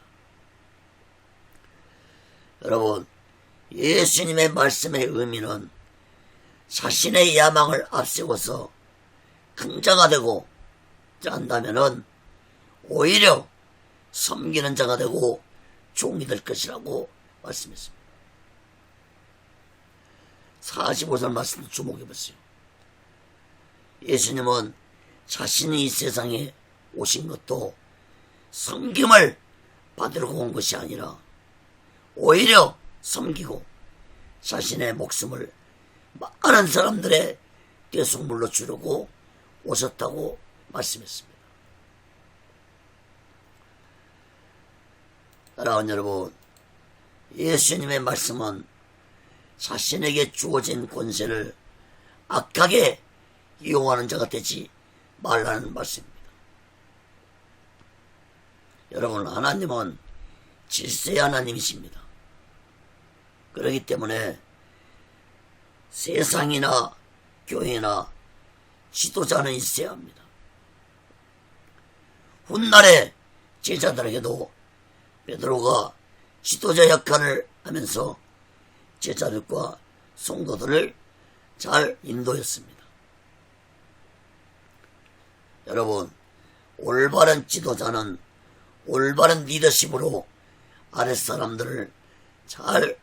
여러분, 예수님의 말씀의 의미는 자신의 야망을 앞세워서 큰 자가 되고 한다면은 오히려 섬기는 자가 되고 종이 될 것이라고 말씀했습니다. 45절 말씀도 주목해 보세요. 예수님은 자신이 이 세상에 오신 것도 섬김을 받으려고 온 것이 아니라 오히려 섬기고 자신의 목숨을 많은 사람들의 대속물로 주려고 오셨다고 말씀했습니다. 사랑하는 여러분, 예수님의 말씀은 자신에게 주어진 권세를 악하게 이용하는 자가 되지 말라는 말씀입니다. 여러분, 하나님은 질서의 하나님이십니다. 그렇기 때문에 세상이나 교회나 지도자는 있어야 합니다. 훗날에 제자들에게도 베드로가 지도자 역할을 하면서 제자들과 성도들을 잘 인도했습니다. 여러분, 올바른 지도자는 올바른 리더십으로 아랫사람들을 잘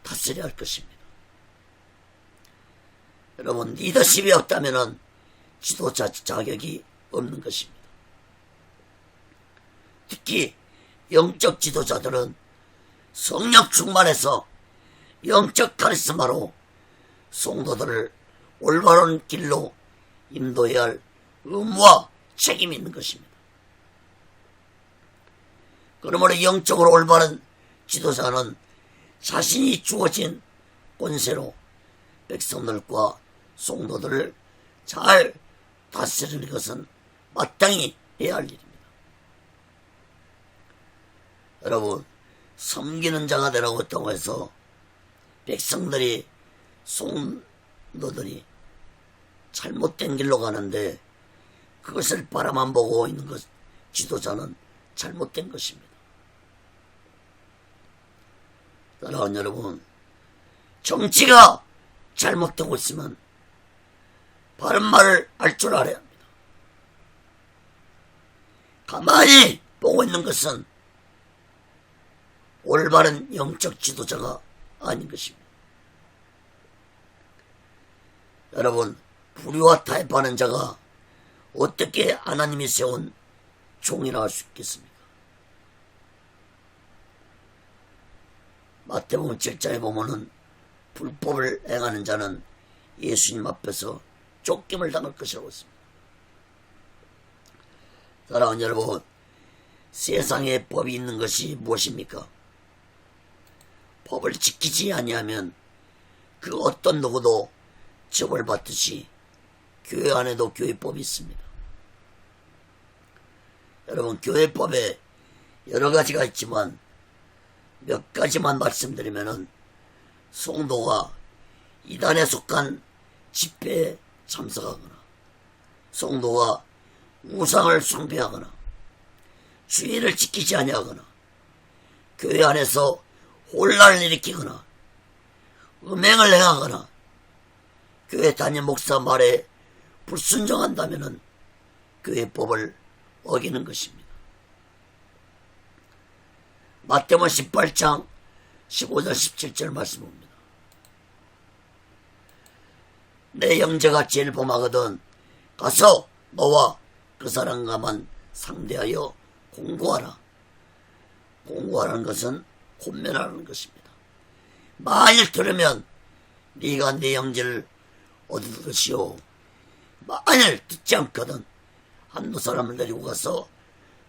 다스려야 할 것입니다. 여러분, 리더십이 없다면 지도자 자격이 없는 것입니다. 특히 영적 지도자들은 성령 충만해서 영적 카리스마로 성도들을 올바른 길로 인도해야 할 의무와 책임이 있는 것입니다. 그러므로 영적으로 올바른 지도자는 자신이 주어진 권세로 백성들과 성도들을 잘 다스리는 것은 마땅히 해야 할 일입니다. 여러분, 섬기는 자가 되라고 했다고 해서 백성들이, 성도들이 잘못된 길로 가는데 그것을 바라만 보고 있는 것, 지도자는 잘못된 것입니다. 사랑하는 여러분, 정치가 잘못되고 있으면 바른 말을 할 줄 알아야 합니다. 가만히 보고 있는 것은 올바른 영적 지도자가 아닌 것입니다. 여러분, 불의와 타협하는 자가 어떻게 하나님이 세운 종이라 할 수 있겠습니까? 마태복음 7장에 보면은 불법을 행하는 자는 예수님 앞에서 쫓김을 당할 것이라고 했습니다. 사랑하는 여러분, 세상에 법이 있는 것이 무엇입니까? 법을 지키지 아니하면 그 어떤 누구도 처벌받듯이 교회 안에도 교회법이 있습니다. 여러분, 교회법에 여러 가지가 있지만 몇 가지만 말씀드리면은, 성도가 이단에 속한 집회에 참석하거나, 성도가 우상을 숭배하거나, 주의를 지키지 아니하거나, 교회 안에서 혼란을 일으키거나, 음행을 행하거나, 교회 담임 목사 말에 불순종한다면은 교회법을 어기는 것입니다. 마태복음 18장 15절 17절 말씀입니다. 내 형제가 제일 범하거든 가서 너와 그 사람과만 상대하여 공고하라. 공고하라는 것은 혼면하라는 것입니다. 만일 들으면 네가 네 형제를 얻을 것이요, 만일 듣지 않거든 한두 사람을 데리고 가서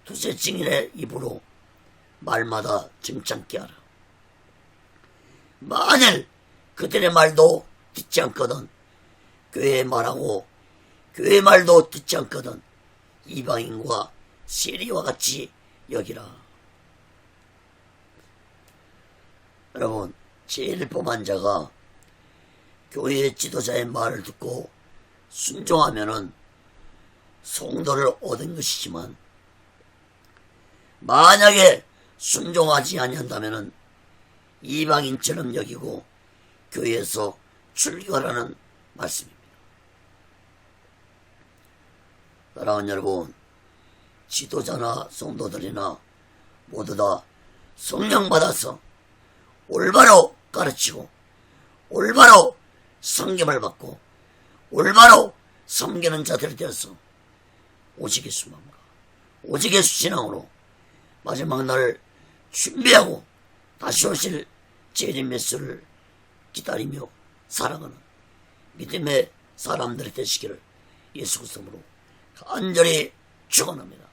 두세 증인의 입으로 말마다 정창케 하라. 만일 그들의 말도 듣지 않거든 교회의 말하고 교회의 말도 듣지 않거든 이방인과 세리와 같이 여기라. 여러분, 제일 범한 자가 교회의 지도자의 말을 듣고 순종하면은 성도를 얻은 것이지만, 만약에 순종하지 아니한다면은 이방인처럼 여기고 교회에서 출교하라는 말씀입니다. 사랑하는 여러분, 지도자나 성도들이나 모두 다 성령 받아서 올바로 가르치고 올바로 섬김을 받고 올바로 섬기는 자들이 되어서 오직 예수만과 오직 예수 신앙으로 마지막 날을 준비하고 다시 오실 재림 메시아를 기다리며 살아가는 믿음의 사람들이 되시기를 예수 그리스도로 간절히 축원합니다.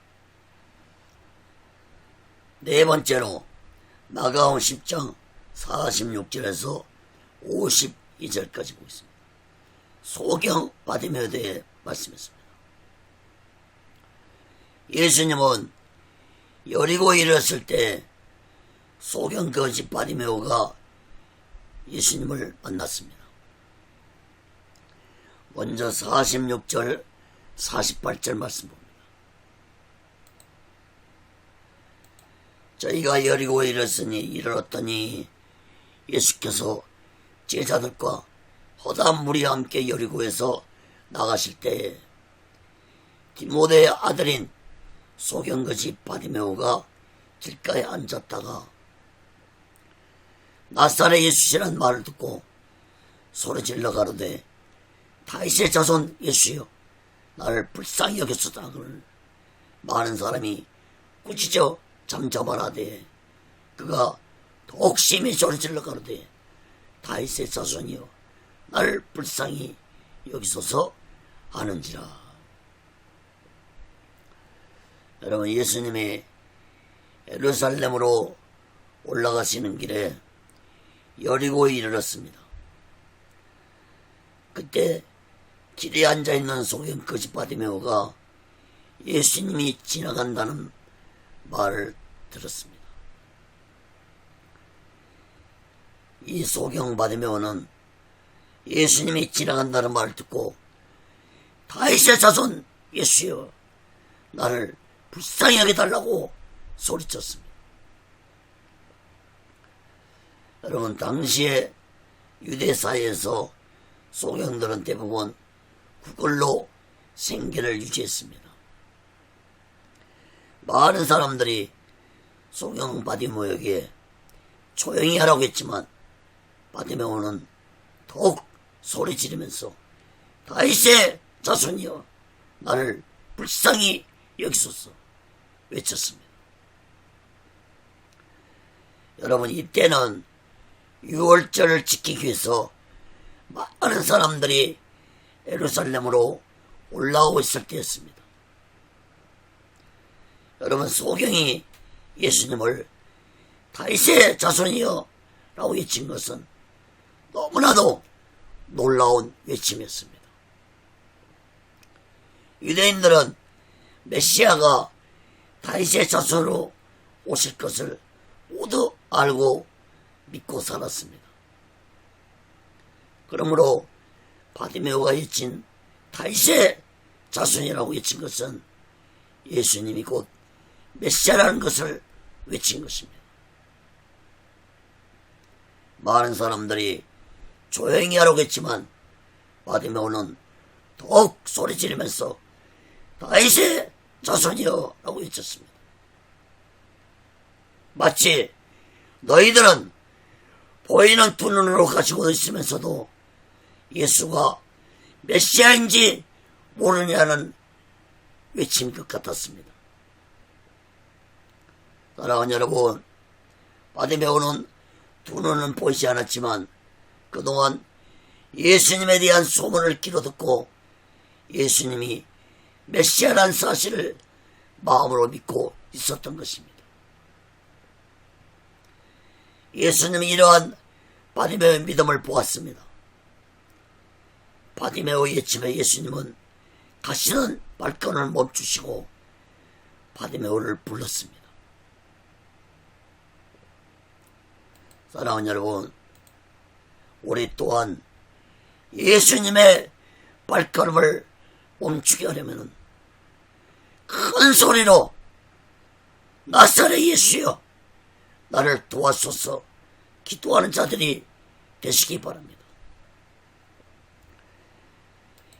네 번째로 마가복음 10장 46절에서 52절까지 보겠습니다. 소경 바디메오에 대해 말씀했습니다. 예수님은 여리고에 이르렀을 때 소경 거지 바디메오가 예수님을 만났습니다. 먼저 46절 48절 말씀 봅니다. 저희가 여리고에 이르렀더니 예수께서 제자들과 허다한 무리와 함께 여리고에서 나가실 때에 디모데의 아들인 소경거지 바디메오가 길가에 앉았다가 나사렛 예수시라는 말을 듣고 소리질러 가로되 다윗의 자손 예수여 나를 불쌍히 여겼소서 하거늘 많은 사람이 꾸짖어 잠잠하라되 그가 더욱 심히 소리질러 가로되 다윗의 자손이여 나를 불쌍히 여기소서 하는지라. 여러분, 예수님이 예루살렘으로 올라가시는 길에 여리고에 이르렀습니다. 그때 길에 앉아있는 소경 거지 바디메오가 예수님이 지나간다는 말을 들었습니다. 이 소경 바디메오는 예수님이 지나간다는 말을 듣고 다윗의 자손 예수여 나를 불쌍히 여겨달라고 소리쳤습니다. 여러분, 당시에 유대 사회에서 소경들은 대부분 구걸로 생계를 유지했습니다. 많은 사람들이 소경 바디메오에게 조용히 하라고 했지만 바디메오는 더욱 소리 지르면서 다윗의 자손이여 나를 불쌍히 여기소서 외쳤습니다. 여러분, 이때는 유월절을 지키기 위해서 많은 많은 사람들이 예루살렘으로 올라오고 있을 때였습니다. 여러분, 소경이 예수님을 다윗의 자손이여 라고 외친 것은 너무나도 놀라운 외침이었습니다. 유대인들은 메시아가 다윗의 자손으로 오실 것을 모두 알고 믿고 살았습니다. 그러므로 바디메오가 외친 다윗의 자손이라고 외친 것은 예수님이 곧 메시아라는 것을 외친 것입니다. 많은 사람들이 조용히 하라고 했지만 바디메오는 더욱 소리 지르면서 다윗의 자손이여 라고 외쳤습니다. 마치 너희들은 보이는 두 눈으로 가지고 있으면서도 예수가 메시아인지 모르냐는 외침 것 같았습니다. 사랑하는 여러분, 바디메오는 두 눈은 보이지 않았지만 그동안 예수님에 대한 소문을 귀로듣고 예수님이 메시아라는 사실을 마음으로 믿고 있었던 것입니다. 예수님이 이러한 바디메오의 믿음을 보았습니다. 바디메오의 외침에 예수님은 가시는 발걸음을 멈추시고 바디메오를 불렀습니다. 사랑하는 여러분, 우리 또한 예수님의 발걸음을 멈추게 하려면 큰 소리로 나사렛 예수여 나를 도와소서 기도하는 자들이 되시기 바랍니다.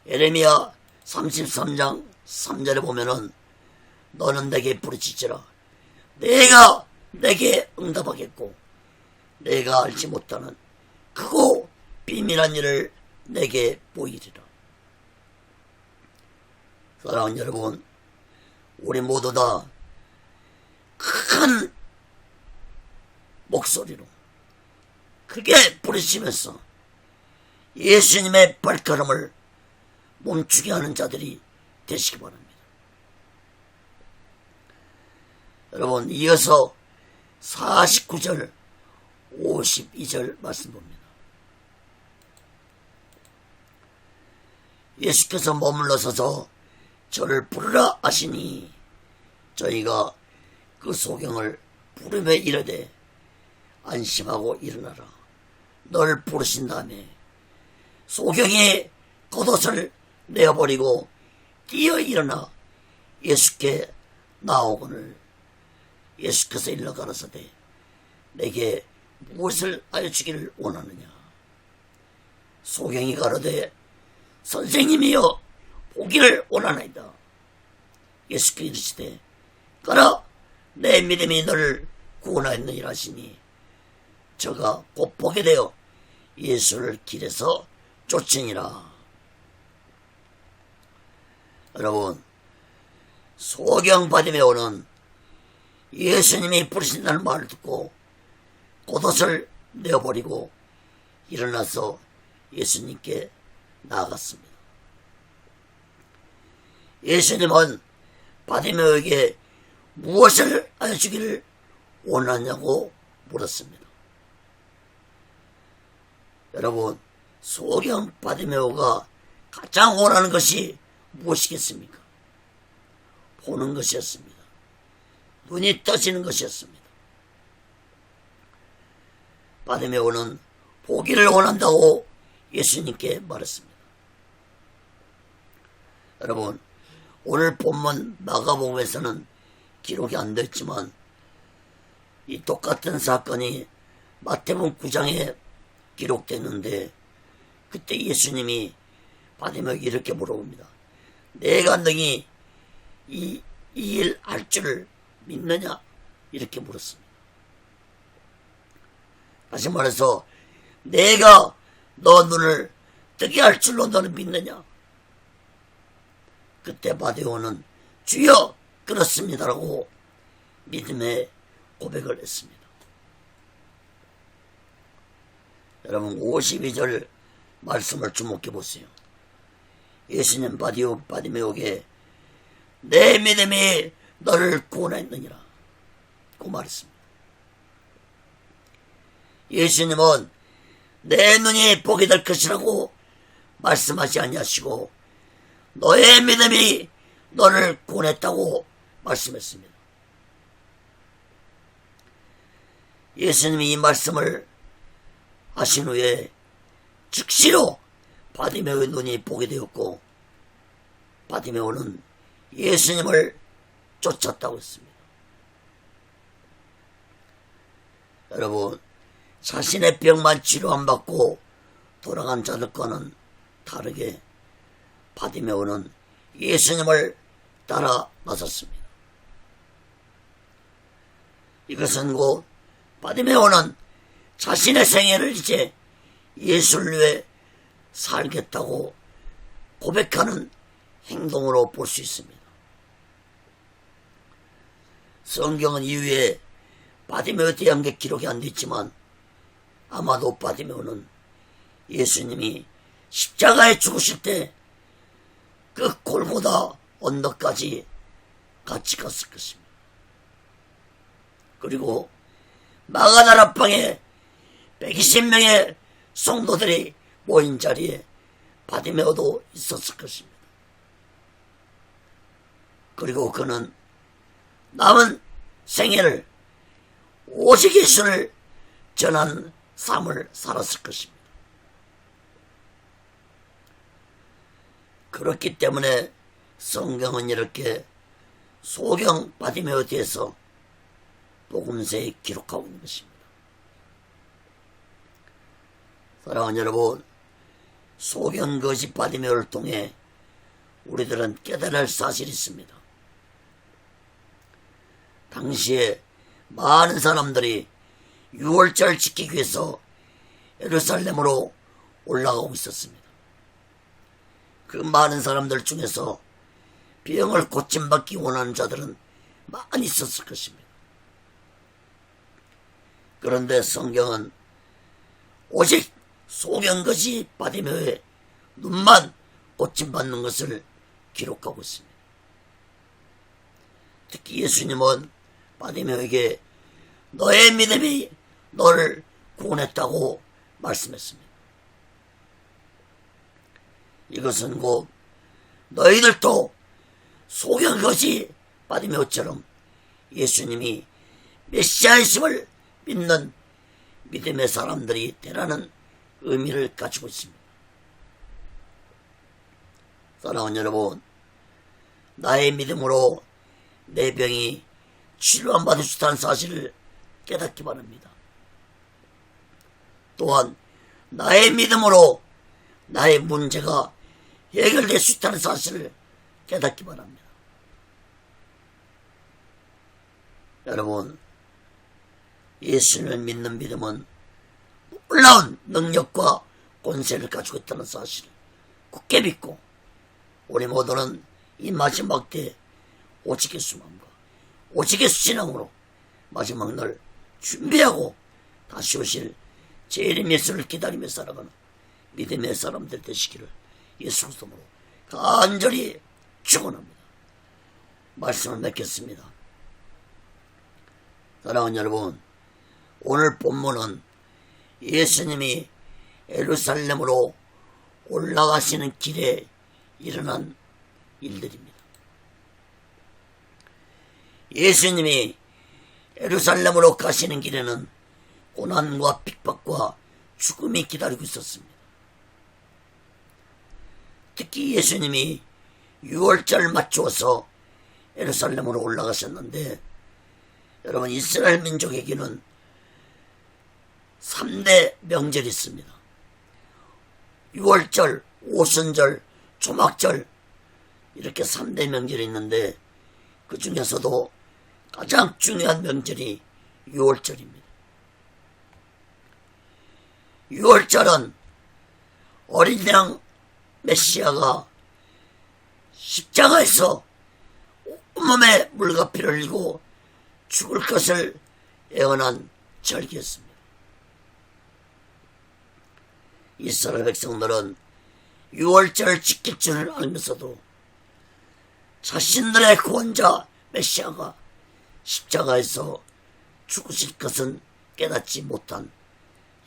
예레미야 33장 3절에 보면은 너는 내게 부르짖으라 내가 내게 응답하겠고 내가 알지 못하는 크고 비밀한 일을 내게 보이리라. 사랑하는 여러분, 우리 모두 다 큰 목소리로 크게 부르짖으면서 예수님의 발걸음을 멈추게 하는 자들이 되시기 바랍니다. 여러분, 이어서 49절 52절 말씀 봅니다. 예수께서 머물러 서서 저를 부르라 하시니 저희가 그 소경을 부르며 이르되 안심하고 일어나라. 널 부르신 다음에 소경이 겉옷을 내어버리고 뛰어 일어나 예수께 나오거늘 예수께서 일러 가라사대 내게 무엇을 알려주기를 원하느냐. 소경이 가로되 선생님이여 보기를 원하나이다. 예수께서 이르시되 가라 내 믿음이 너를 구원하였느니라 하시니 저가 곧 보게 되어 예수를 길에서 쫓으니라. 여러분, 소경 바디메오는 예수님이 부르신다는 말을 듣고 겉옷을 내어버리고 일어나서 예수님께 나아갔습니다. 예수님은 바디메오에게 무엇을 알려주기를 원하냐고 물었습니다. 여러분, 소경 바디메오가 가장 원하는 것이 무엇이겠습니까? 보는 것이었습니다. 눈이 떠지는 것이었습니다. 바디메오는 보기를 원한다고 예수님께 말했습니다. 여러분, 오늘 본문 마가복음에서는 기록이 안 됐지만 이 똑같은 사건이 마태복음 9장에 기록됐는데 그때 예수님이 바디메오에게 이렇게 물어봅니다. 내가 너희 이 일 알 줄을 믿느냐? 이렇게 물었습니다. 다시 말해서 내가 너 눈을 뜨게 할 줄로 너는 믿느냐? 그때 바디메오는 주여 그렇습니다라고 믿음의 고백을 했습니다. 여러분, 52절 말씀을 주목해 보세요. 예수님 바디메오에게 내 믿음이 너를 구원했느니라 그 말했습니다. 예수님은 내 눈이 보게 될 것이라고 말씀하지 아니하시고 너의 믿음이 너를 구원했다고 말씀했습니다. 예수님이 이 말씀을 하신 후에 즉시로 바디메오의 눈이 보게 되었고 바디메오는 예수님을 쫓았다고 했습니다. 여러분, 자신의 병만 치료 안 받고 돌아간 자들과는 다르게 바디메오는 예수님을 따라 나섰습니다. 이것은 곧 바디메오는 자신의 생애를 이제 예수를 위해 살겠다고 고백하는 행동으로 볼 수 있습니다. 성경은 이후에 바디메오에 대한 게 기록이 안 됐지만 아마도 바디메오는 예수님이 십자가에 죽으실 때 그 골고다 언덕까지 같이 갔을 것입니다. 그리고 마가다락방에 120명의 성도들이 모인 자리에 바디메오도 있었을 것입니다. 그리고 그는 남은 생애를 오직 예수를 전한 삶을 살았을 것입니다. 그렇기 때문에 성경은 이렇게 소경 바디메오에 대해서 복음서에 기록하고 있는 것입니다. 사랑하는 여러분, 소경 거지 바디메오를 통해 우리들은 깨달을 할 사실이 있습니다. 당시에 많은 사람들이 유월절 지키기 위해서 예루살렘으로 올라가고 있었습니다. 그 많은 사람들 중에서 병을 고침받기 원하는 자들은 많이 있었을 것입니다. 그런데 성경은 오직 소경거지 바디메오의 눈만 고침받는 것을 기록하고 있습니다. 특히 예수님은 바디메오에게 너의 믿음이 너를 구원했다고 말씀했습니다. 이것은 곧 너희들도 소경거지 바디메오처럼 예수님이 메시아이심을 믿는 믿음의 사람들이 되라는 의미를 가지고 있습니다. 사랑하는 여러분, 나의 믿음으로 내 병이 치료 안 받을 수 있다는 사실을 깨닫기 바랍니다. 또한 나의 믿음으로 나의 문제가 해결될 수 있다는 사실을 깨닫기 바랍니다. 여러분, 예수님을 믿는 믿음은 놀라운 능력과 권세를 가지고 있다는 사실을 굳게 믿고 우리 모두는 이 마지막 때 오직 예수만과 오직 예수 신앙으로 마지막 날 준비하고 다시 오실 재림 예수를 기다리며 살아가는 믿음의 사람들 되시기를 예수 그리스도로 간절히 축원합니다. 말씀을 맺겠습니다. 사랑하는 여러분, 오늘 본문은 예수님이 예루살렘으로 올라가시는 길에 일어난 일들입니다. 예수님이 예루살렘으로 가시는 길에는 고난과 핍박과 죽음이 기다리고 있었습니다. 특히 예수님이 6월절 맞추어서 예루살렘으로 올라가셨는데, 여러분, 이스라엘 민족에게는 3대 명절이 있습니다. 6월절, 오순절, 초막절, 이렇게 3대 명절이 있는데 그 중에서도 가장 중요한 명절이 6월절입니다. 6월절은 어린 양 메시아가 십자가에서 온몸에 물과 피를 흘리고 죽을 것을 예언한 절기였습니다. 이스라엘 백성들은 유월절을 지킬 줄을 알면서도 자신들의 구원자 메시아가 십자가에서 죽으실 것은 깨닫지 못한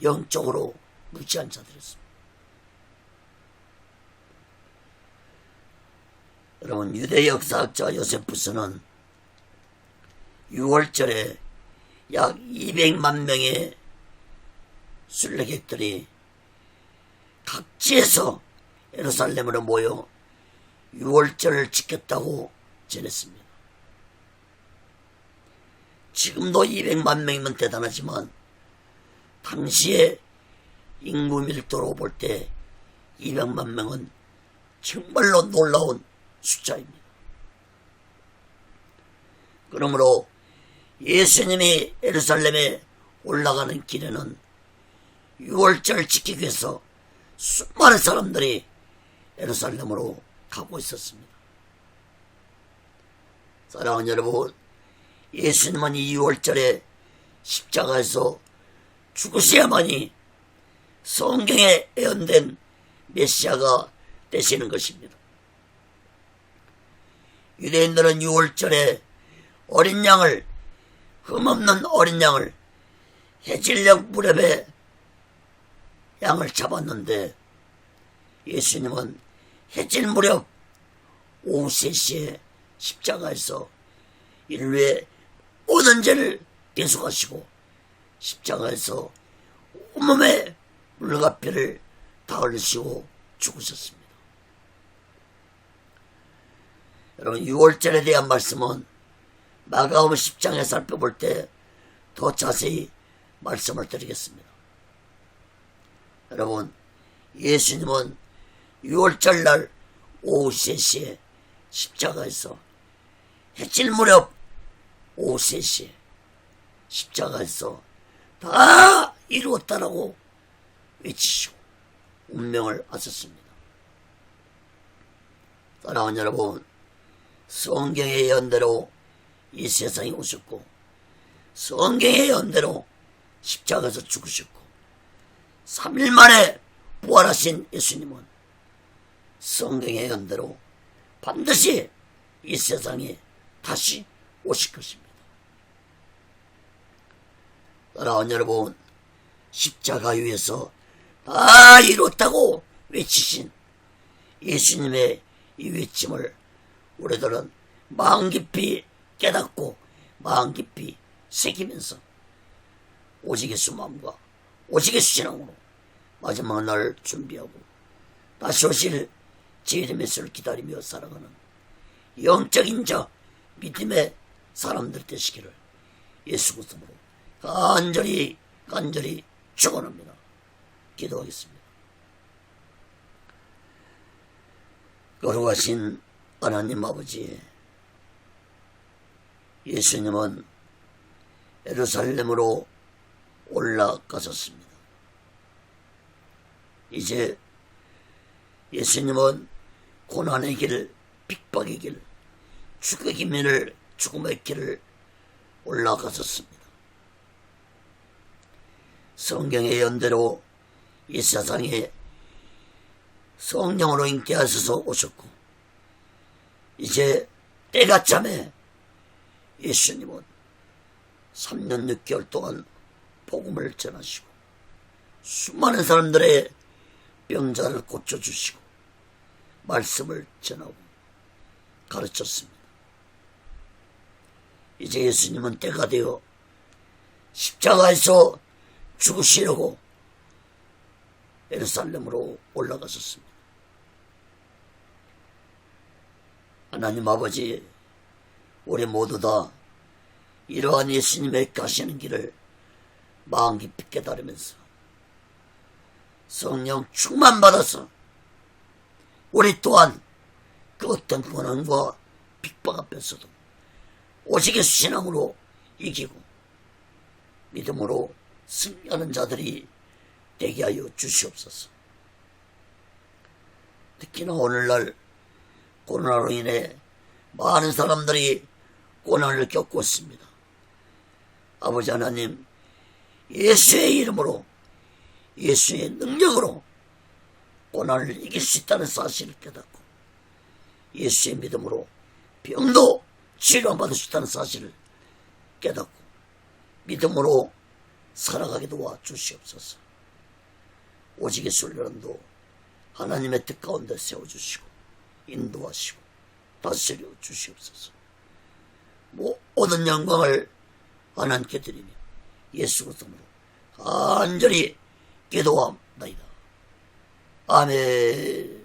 영적으로 무지한 자들이었습니다. 여러분, 유대 역사학자 요세푸스는 6월절에 약 200만 명의 순례객들이 각지에서 예루살렘으로 모여 6월절을 지켰다고 전했습니다. 지금도 200만 명이면 대단하지만 당시의 인구 밀도로 볼 때 200만 명은 정말로 놀라운 숫자입니다. 그러므로 예수님이 예루살렘에 올라가는 길에는 6월절 지키기 위해서 수많은 사람들이 예루살렘으로 가고 있었습니다. 사랑하는 여러분, 예수님은 이 6월절에 십자가에서 죽으셔야만이 성경에 예언된 메시아가 되시는 것입니다. 유대인들은 6월절에 어린 양을, 흠없는 어린 양을 해질녘 무렵에 양을 잡았는데 예수님은 해질 무렵 오후 3시에 십자가에서 인류의 모든 죄를 대속하시고 십자가에서 온몸에 물과 피를 다 흘리시고 죽으셨습니다. 여러분, 6월절에 대한 말씀은 마가복음 10장에 살펴볼 때 더 자세히 말씀을 드리겠습니다. 여러분, 예수님은 6월절 날 오후 3시에 십자가에서 해질 무렵 오후 3시에 십자가에서 다 이루었다라고 외치시고 운명을 하셨습니다. 사랑하는 여러분, 성경의 예언대로 이 세상에 오셨고 성경의 예언대로 십자가에서 죽으셨고 3일 만에 부활하신 예수님은 성경의 예언대로 반드시 이 세상에 다시 오실 것입니다. 사랑하는 여러분, 십자가 위에서 다 이뤘다고 외치신 예수님의 이 외침을 우리들은 마음 깊이 깨닫고 마음 깊이 새기면서 오직 예수 마음과 오직 예수 신앙으로 마지막 날 준비하고 다시 오실 주의 메시를 기다리며 살아가는 영적인 자 믿음의 사람들 되시기를 예수 그리스도로 간절히 축원합니다. 기도하겠습니다. 거룩하신 하나님 아버지, 예수님은 예루살렘으로 올라가셨습니다. 이제 예수님은 고난의 길, 핍박의 길, 죽음의 길을 올라가셨습니다. 성경의 예언대로 이 세상에 성령으로 인께하셔서 오셨고 이제 때가 참에 예수님은 3년 6개월 동안 복음을 전하시고 수많은 사람들의 병자를 고쳐주시고 말씀을 전하고 가르쳤습니다. 이제 예수님은 때가 되어 십자가에서 죽으시려고 예루살렘으로 올라가셨습니다. 하나님 아버지, 우리 모두 다 이러한 예수님의 가시는 길을 마음 깊이 깨달으면서 성령 충만받아서 우리 또한 그 어떤 고난과 핍박 앞에서도 오직 예수 신앙으로 이기고 믿음으로 승리하는 자들이 되게 하여 주시옵소서. 특히나 오늘날 코로나로 인해 많은 사람들이 고난을 겪고 있습니다. 아버지 하나님, 예수의 이름으로, 예수의 능력으로 고난을 이길 수 있다는 사실을 깨닫고 예수의 믿음으로 병도 치료받을 수 있다는 사실을 깨닫고 믿음으로 살아가게 도와주시옵소서. 오직의 순례론도 하나님의 뜻 가운데 세워주시고 인도하시고 다스려 주시옵소서. 모든 영광을 하나님께 드리며 예수 그리스도로 간절히 기도합니다. 아멘.